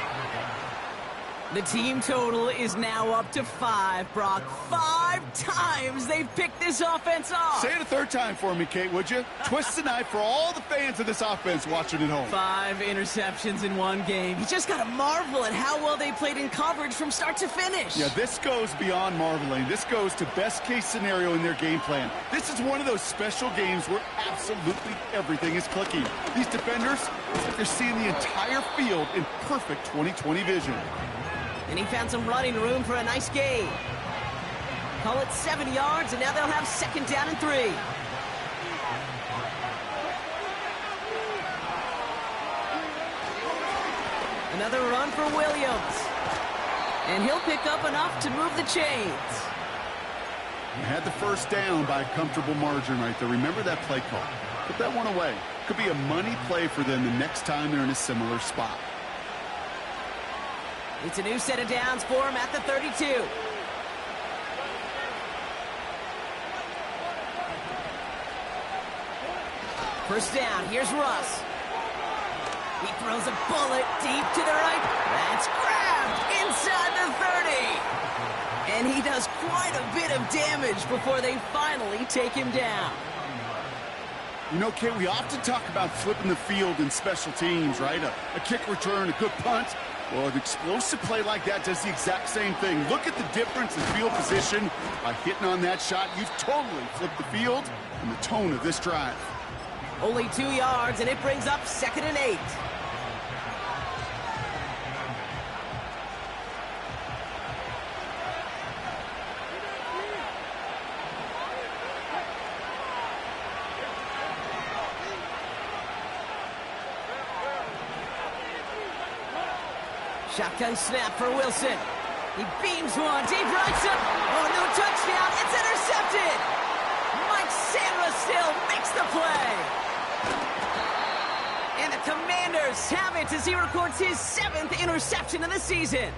Speaker 1: The team total is now up to 5, Brock. 5 times they've picked this offense off.
Speaker 2: Say it a 3rd time for me, Kate, would you? Twist the knife for all the fans of this offense watching at home.
Speaker 1: 5 interceptions in one game. You just got to marvel at how well they played in coverage from start to finish.
Speaker 2: Yeah, this goes beyond marveling. This goes to best-case scenario in their game plan. This is one of those special games where absolutely everything is clicking. These defenders, it's like they're seeing the entire field in perfect 20/20 vision.
Speaker 1: And he found some running room for a nice gain. Call it 7 yards, and now they'll have 2nd down and 3. Another run for Williams. And he'll pick up enough to move the chains.
Speaker 2: They had the 1st down by a comfortable margin right there. Remember that play call. Put that one away. Could be a money play for them the next time they're in a similar spot.
Speaker 1: It's a new set of downs for him at the 32. First down, here's Russ. He throws a bullet deep to the right. That's grabbed inside the 30. And he does quite a bit of damage before they finally take him down.
Speaker 2: You know, Kate, we often talk about flipping the field in special teams, right? A kick return, a good punt. Well, an explosive play like that does the exact same thing. Look at the difference in field position. By hitting on that shot, you've totally flipped the field and the tone of this drive.
Speaker 1: Only 2 yards, and it brings up 2nd and 8. Shotgun snap for Wilson. He beams one, deep right up. Oh, no touchdown. It's intercepted. Mike Sandra still makes the play. And the Commanders have it as he records his 7th interception of the season.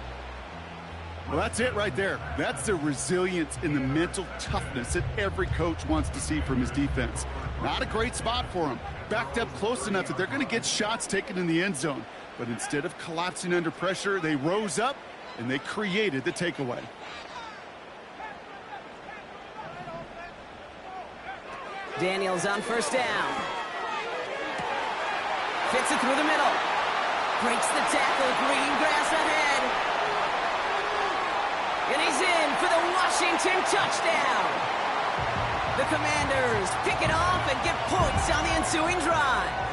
Speaker 2: Well, that's it right there. That's the resilience and the mental toughness that every coach wants to see from his defense. Not a great spot for him. Backed up close enough that they're going to get shots taken in the end zone. But instead of collapsing under pressure, they rose up and they created the takeaway.
Speaker 1: Daniels on 1st down. Fits it through the middle. Breaks the tackle. Green grass ahead. And he's in for the Washington touchdown. The Commanders pick it off and get points on the ensuing drive.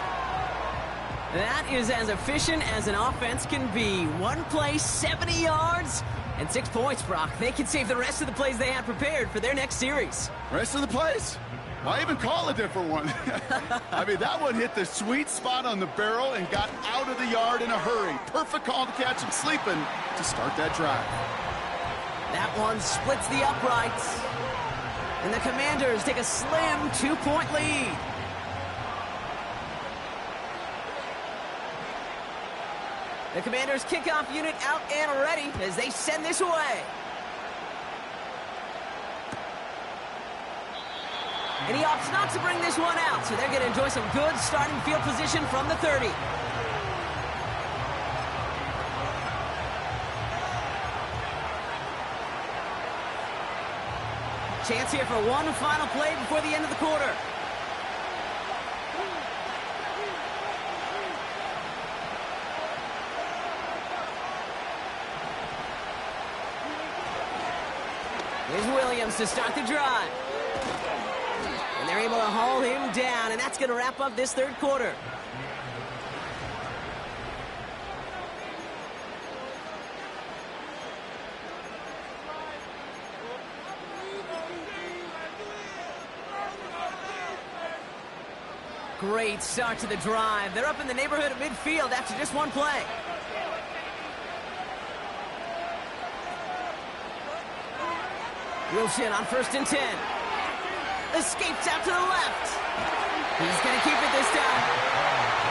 Speaker 1: That is as efficient as an offense can be. One play, 70 yards, and 6 points, Brock. They can save the rest of the plays they had prepared for their next series.
Speaker 2: Rest of the plays? Why even call a different one? I mean, that one hit the sweet spot on the barrel and got out of the yard in a hurry. Perfect call to catch him sleeping to start that drive.
Speaker 1: That one splits the uprights. And the Commanders take a slim 2-point lead. The Commanders' kickoff unit out and ready as they send this away. And he opts not to bring this one out, so they're going to enjoy some good starting field position from the 30. Chance here for one final play before the end of the quarter. Here's Williams to start the drive. And they're able to haul him down, and that's going to wrap up this 3rd quarter. Great start to the drive. They're up in the neighborhood of midfield after just one play. Wilson on 1st and 10. Escapes out to the left. He's going to keep it this time.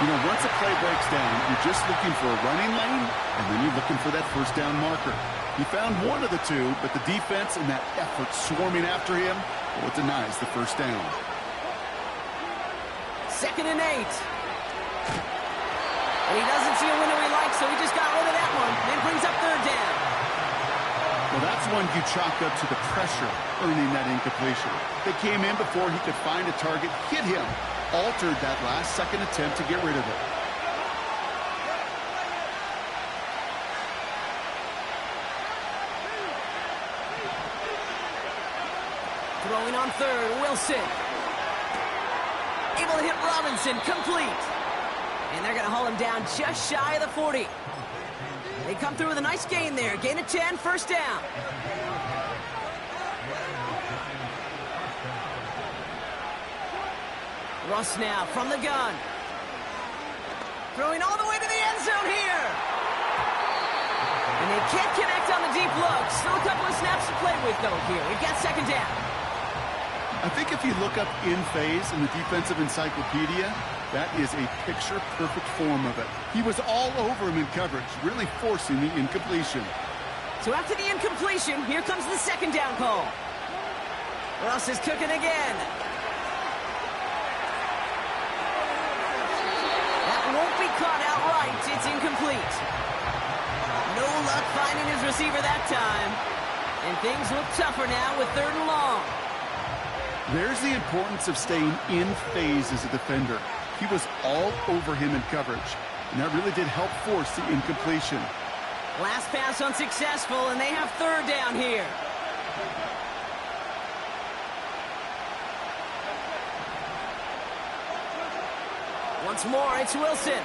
Speaker 2: You know, once a play breaks down, you're just looking for a running lane, and then you're looking for that 1st down marker. He found one of the two, but the defense and that effort swarming after him, well, it denies the 1st down.
Speaker 1: 2nd and 8. And he doesn't see a window he likes, so he just got rid of that one. Then brings up 3rd down.
Speaker 2: Well, that's one you chalk up to the pressure earning that incompletion. They came in before he could find a target, hit him, altered that last-second attempt to get rid of it.
Speaker 1: Throwing on 3rd, Wilson. Able to hit Robinson, complete. And they're going to haul him down just shy of the 40. They come through with a nice gain there. Gain of 10, 1st down. Russ now from the gun. Throwing all the way to the end zone here. And they can't connect on the deep look. Still a couple of snaps to play with, though, here. We've got 2nd down.
Speaker 2: I think if you look up in phase in the defensive encyclopedia, that is a picture-perfect form of it. He was all over him in coverage, really forcing the incompletion.
Speaker 1: So after the incompletion, here comes the 2nd down call. Russ is cooking again. That won't be caught outright. It's incomplete. No luck finding his receiver that time. And things look tougher now with 3rd and long.
Speaker 2: There's the importance of staying in phase as a defender. He was all over him in coverage, and that really did help force the incompletion.
Speaker 1: Last pass unsuccessful, and they have 3rd down here. Once more, it's Wilson.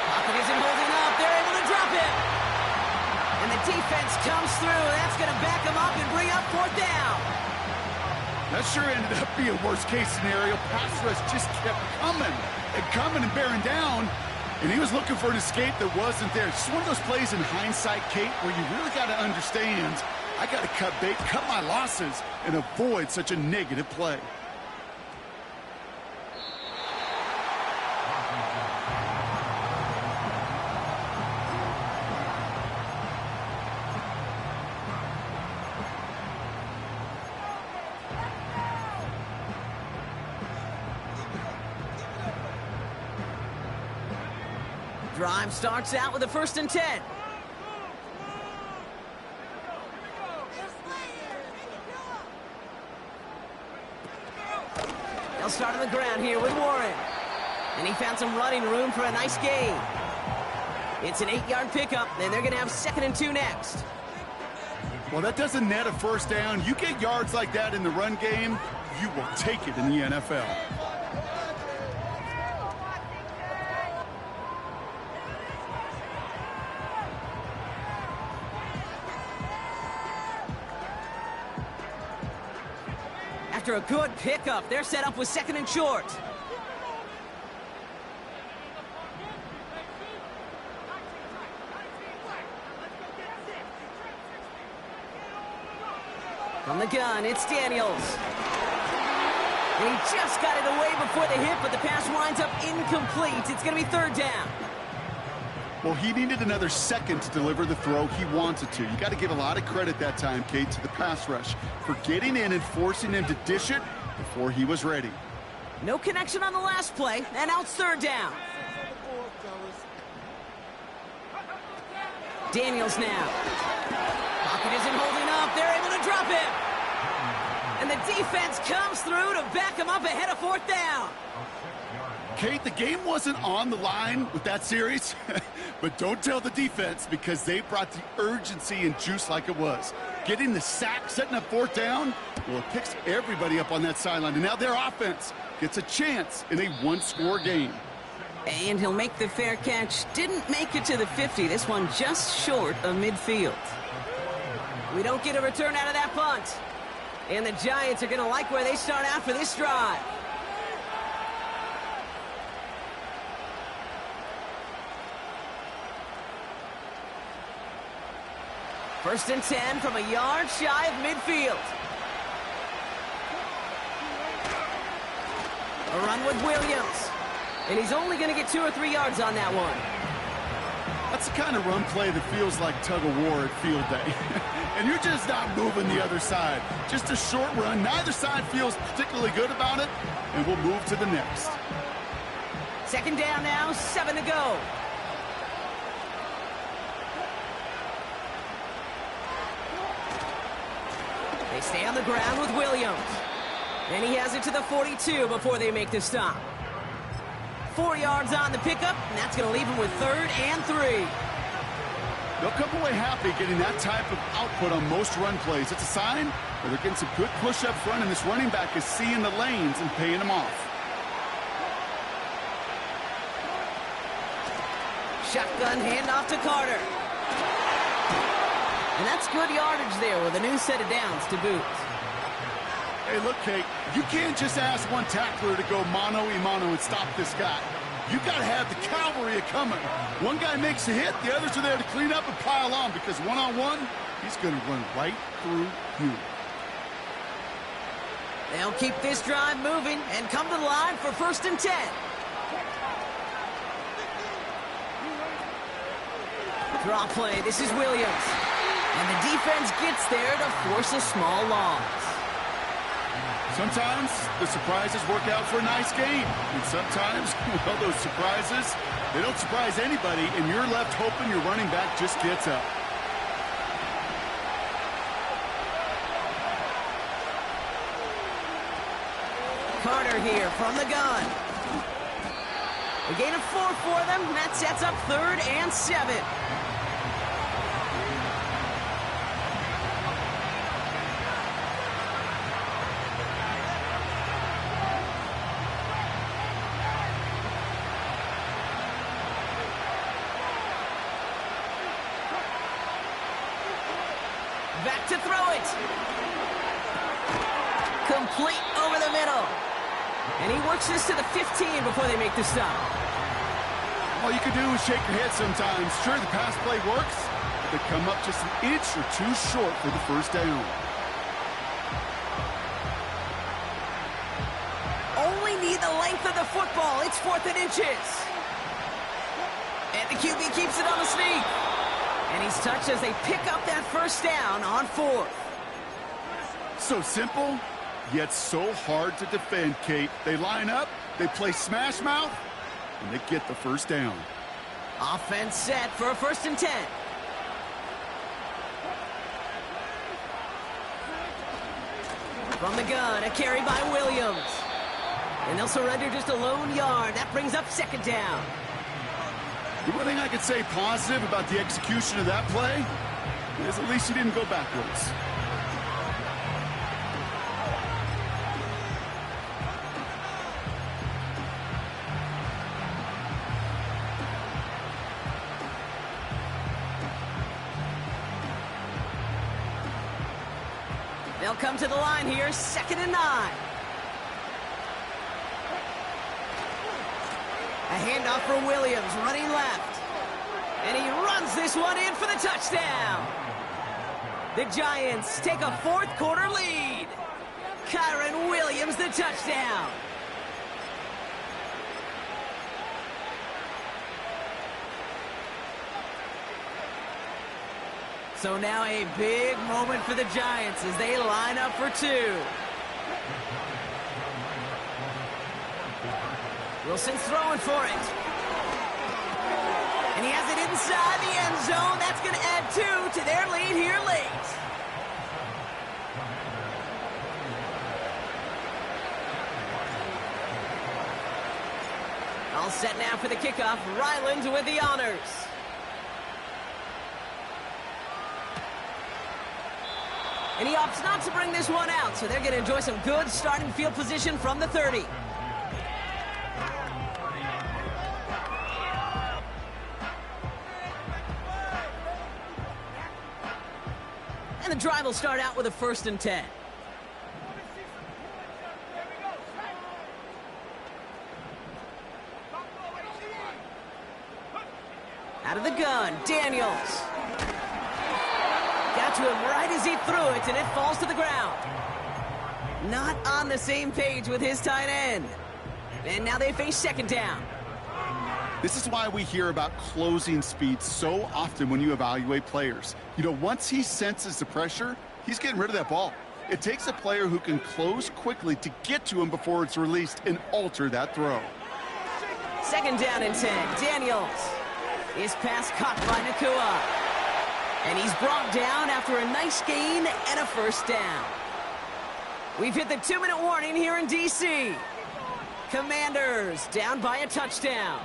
Speaker 1: Pocket isn't holding up. They're able to drop him. And the defense comes through. That's going to back him up and bring up 4th down.
Speaker 2: That sure ended up being a worst-case scenario. Pass rush just kept coming and bearing down, and he was looking for an escape that wasn't there. It's just one of those plays in hindsight, Kate, where you really got to understand, I got to cut bait, cut my losses, and avoid such a negative play.
Speaker 1: Drive starts out with a 1st and 10. They'll start on the ground here with Warren. And he found some running room for a nice gain. It's an 8-yard pickup, and they're going to have 2nd and 2 next.
Speaker 2: Well, that doesn't net a 1st down. You get yards like that in the run game, you will take it in the NFL.
Speaker 1: After a good pickup, they're set up with 2nd and short. From the gun, it's Daniels. And he just got it away before the hit, but the pass winds up incomplete. It's going to be 3rd down.
Speaker 2: Well, he needed another second to deliver the throw he wanted to. You got to give a lot of credit that time, Kate, to the pass rush for getting in and forcing him to dish it before he was ready.
Speaker 1: No connection on the last play, and now it's 3rd down. Daniels now. Pocket isn't holding up. They're able to drop him. And the defense comes through to back him up ahead of 4th down.
Speaker 2: Kate, the game wasn't on the line with that series, but don't tell the defense because they brought the urgency and juice like it was. Getting the sack, setting up 4th down, well, it picks everybody up on that sideline. And now their offense gets a chance in a 1-score game.
Speaker 1: And he'll make the fair catch. Didn't make it to the 50. This one just short of midfield. We don't get a return out of that punt. And the Giants are going to like where they start out for this drive. First and 10 from a yard shy of midfield. A run with Williams. And he's only going to get 2 or 3 yards on that one.
Speaker 2: That's the kind of run play that feels like tug-of-war at field day. And you're just not moving the other side. Just a short run. Neither side feels particularly good about it. And we'll move to the next.
Speaker 1: 2nd down now, 7 to go. They stay on the ground with Williams. And he has it to the 42 before they make the stop. 4 yards on the pickup, and that's going to leave him with 3rd and 3.
Speaker 2: They'll come away happy getting that type of output on most run plays. It's a sign that they're getting some good push up front, and this running back is seeing the lanes and paying them off.
Speaker 1: Shotgun handoff to Carter. And that's good yardage there with a new set of downs to boot.
Speaker 2: Hey, look, Kate, you can't just ask one tackler to go mano-a-mano and stop this guy. You got to have the cavalry coming. One guy makes a hit, the others are there to clean up and pile on because one-on-one, he's going to run right through you.
Speaker 1: They'll keep this drive moving and come to the line for 1st and 10. Draw play, this is Williams. And the defense gets there to force a small loss.
Speaker 2: Sometimes the surprises work out for a nice game. And sometimes, well, those surprises, they don't surprise anybody, and you're left hoping your running back just gets up.
Speaker 1: Carter here from the gun. A gain of 4 for them. That sets up 3rd and 7. Back to throw it. Complete over the middle. And he works this to the 15 before they make the stop.
Speaker 2: All you can do is shake your head sometimes. Sure, the pass play works, but they come up just an inch or two short for the first down.
Speaker 1: Only need the length of the football. It's 4th and inches. And the QB keeps it on the sneak. And he's touched as they pick up that first down on 4th.
Speaker 2: So simple, yet so hard to defend, Kate. They line up, they play smash mouth, and they get the first down.
Speaker 1: Offense set for a 1st and 10. From the gun, a carry by Williams. And they'll surrender just a lone yard. That brings up 2nd down.
Speaker 2: The one thing I could say positive about the execution of that play is at least he didn't go backwards.
Speaker 1: They'll come to the line here, 2nd and 9. A handoff for Williams, running left. And he runs this one in for the touchdown. The Giants take a 4th quarter lead. Kyren Williams, the touchdown. So now a big moment for the Giants as they line up for 2. Wilson's throwing for it. And he has it inside the end zone. That's going to add 2 to their lead here late. All set now for the kickoff. Ryland with the honors. And he opts not to bring this one out, so they're going to enjoy some good starting field position from the 30. And the drive will start out with a 1st and 10. Out of the gun, Daniels. Got to him right as he threw it, and it falls to the ground. Not on the same page with his tight end. And now they face 2nd down.
Speaker 2: This is why we hear about closing speed so often when you evaluate players. You know, once he senses the pressure, he's getting rid of that ball. It takes a player who can close quickly to get to him before it's released and alter that throw.
Speaker 1: 2nd down and 10. Daniels. His pass caught by Nacua. And he's brought down after a nice gain and a 1st down. We've hit the 2-minute warning here in D.C. Commanders down by a touchdown.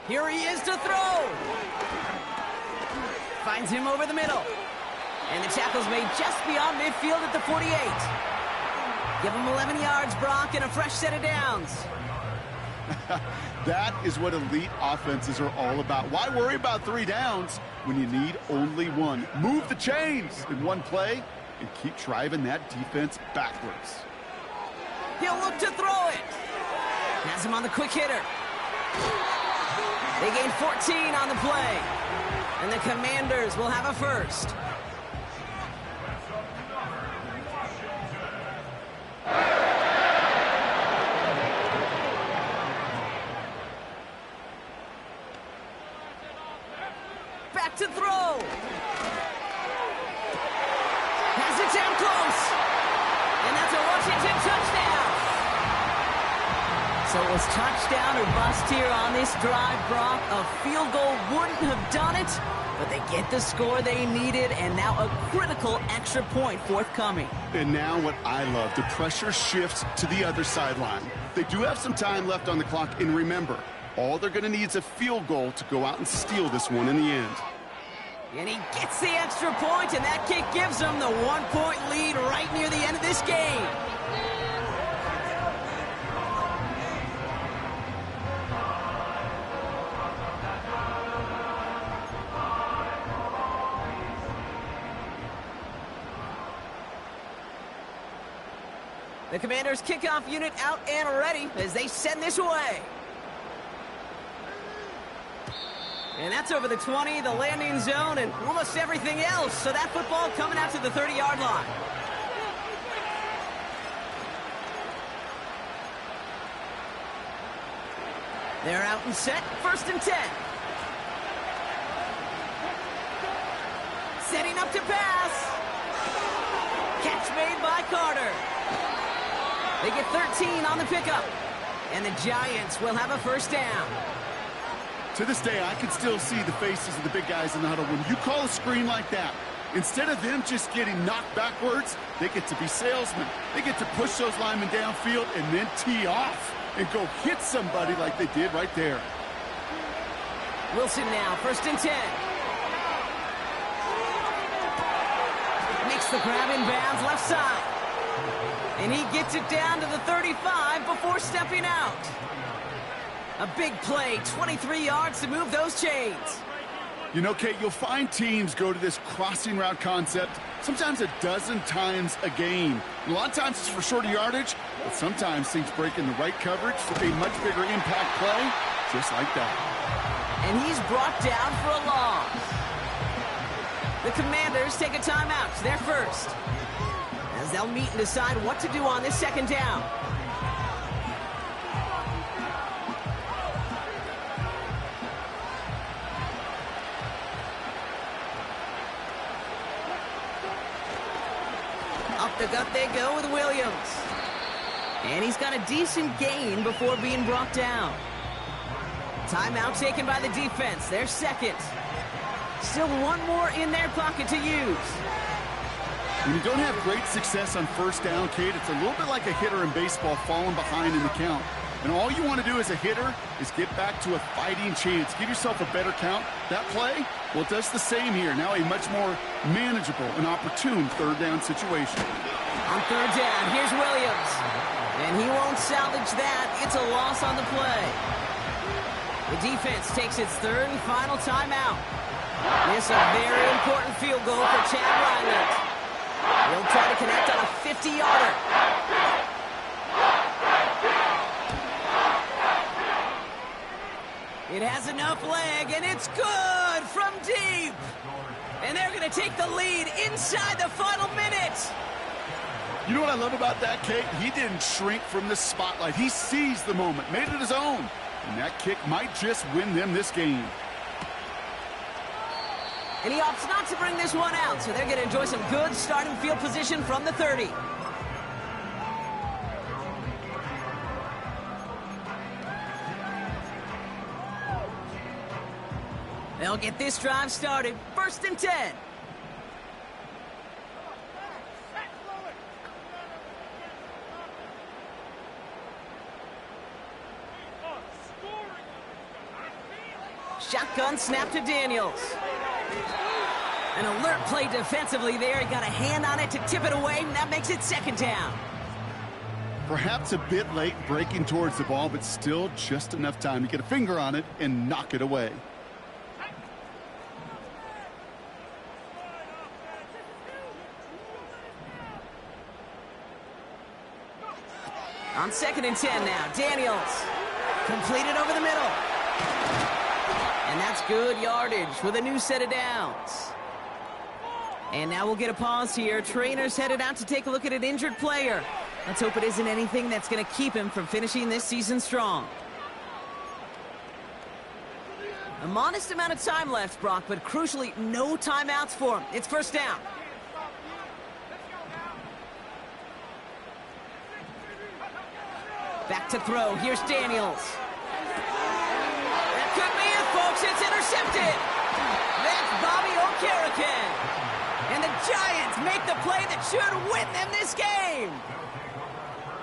Speaker 1: Here he is to throw. Finds him over the middle. And the tackle's made just beyond midfield at the 48. Give him 11 yards, Brock, and a fresh set of downs.
Speaker 2: That is what elite offenses are all about. Why worry about 3 downs when you need only 1? Move the chains in one play and keep driving that defense backwards.
Speaker 1: He'll look to throw it. Has him on the quick hitter. They gain 14 on the play. And the Commanders will have a 1st. Back to throw. Has it down close. And that's a Washington touchdown. So it was touchdown or bust here on this drive, Brock. A field goal wouldn't have done it, but they get the score they needed, and now a critical extra point forthcoming.
Speaker 2: And now what I love, the pressure shifts to the other sideline. They do have some time left on the clock, and remember, all they're going to need is a field goal to go out and steal this one in the end.
Speaker 1: And he gets the extra point, and that kick gives them the 1-point lead right near the end of this game. The Commanders' kickoff unit out and ready as they send this away. And that's over the 20, the landing zone, and almost everything else. So that football coming out to the 30-yard line. They're out and set, 1st and 10. Setting up to pass. Catch made by Carter. They get 13 on the pickup. And the Giants will have a 1st down.
Speaker 2: To this day, I can still see the faces of the big guys in the huddle. When you call a screen like that, instead of them just getting knocked backwards, they get to be salesmen. They get to push those linemen downfield and then tee off and go hit somebody like they did right there.
Speaker 1: Wilson now, 1st and 10. Makes the grab in bounds left side. And he gets it down to the 35 before stepping out. A big play, 23 yards to move those chains.
Speaker 2: You know, Kate, you'll find teams go to this crossing route concept sometimes a dozen times a game. A lot of times it's for shorter yardage, but sometimes things break in the right coverage for a much bigger impact play, just like that.
Speaker 1: And he's brought down for a loss. The Commanders take a timeout. They're first, as they'll meet and decide what to do on this 2nd down. Up the gut they go with Williams. And he's got a decent gain before being brought down. Timeout taken by the defense. Their 2nd. Still one more in their pocket to use.
Speaker 2: When you don't have great success on 1st down, Kate, it's a little bit like a hitter in baseball falling behind in the count. And all you want to do as a hitter is get back to a fighting chance. Give yourself a better count. That play, well, it does the same here. Now a much more manageable and opportune 3rd down situation.
Speaker 1: On 3rd down, here's Williams. And he won't salvage that. It's a loss on the play. The defense takes its 3rd and final timeout. This is a very important field goal for Chad Ryland. He'll try to connect on a 50-yarder. It has enough leg, and it's good from deep. And they're going to take the lead inside the final minute.
Speaker 2: You know what I love about that, Kate? He didn't shrink from the spotlight. He seized the moment, made it his own. And that kick might just win them this game.
Speaker 1: And he opts not to bring this one out, so they're going to enjoy some good starting field position from the 30. They'll get this drive started. 1st and 10. Shotgun snap to Daniels. An alert play defensively there. He got a hand on it to tip it away, and that makes it 2nd down.
Speaker 2: Perhaps a bit late breaking towards the ball, but still just enough time to get a finger on it and knock it away.
Speaker 1: On 2nd and 10 now, Daniels. Completed over the middle. And that's good yardage with a new set of downs. And now we'll get a pause here. Trainer's headed out to take a look at an injured player. Let's hope it isn't anything that's going to keep him from finishing this season strong. A modest amount of time left, Brock, but crucially, no timeouts for him. It's 1st down. Back to throw. Here's Daniels. That could be it, folks. It's intercepted. That's Bobby Okereke. And the Giants make the play that should win them this game.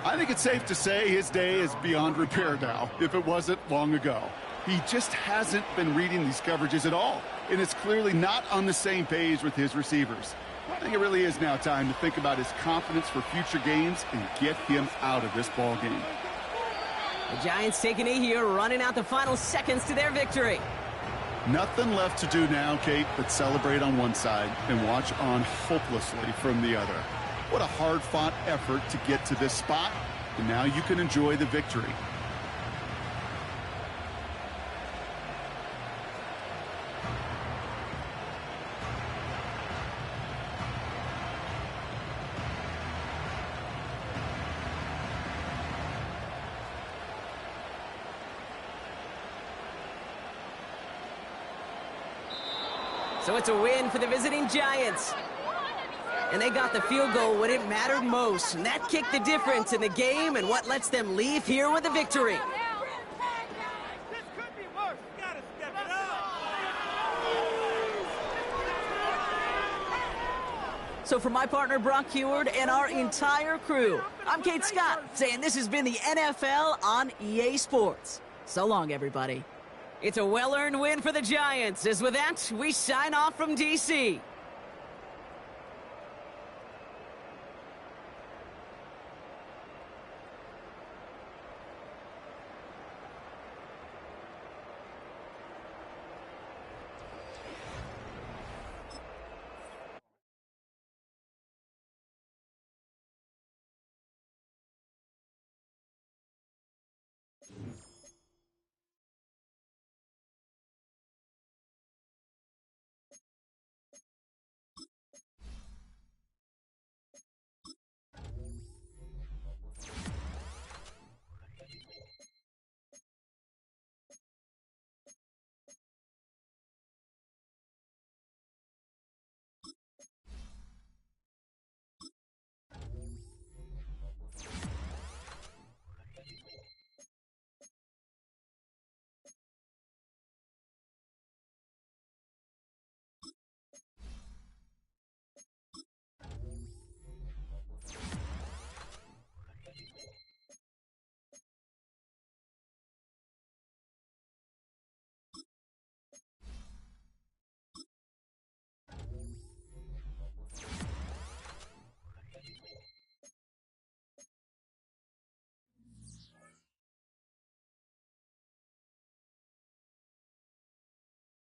Speaker 2: I think it's safe to say his day is beyond repair now, if it wasn't long ago. He just hasn't been reading these coverages at all, and it's clearly not on the same page with his receivers. I think it really is now time to think about his confidence for future games and get him out of this ball game.
Speaker 1: The Giants taking it here, running out the final seconds to their victory.
Speaker 2: Nothing left to do now, Kate, but celebrate on one side and watch on hopelessly from the other. What a hard-fought effort to get to this spot, and now you can enjoy the victory.
Speaker 1: So it's a win for the visiting Giants. And they got the field goal when it mattered most. And that kicked the difference in the game and what lets them leave here with a victory.
Speaker 3: This could be worse. You gotta step it up.
Speaker 1: So for my partner Brock Heward and our entire crew, I'm Kate Scott saying this has been the NFL on EA Sports. So long, everybody. It's a well-earned win for the Giants. As with that, we sign off from D.C.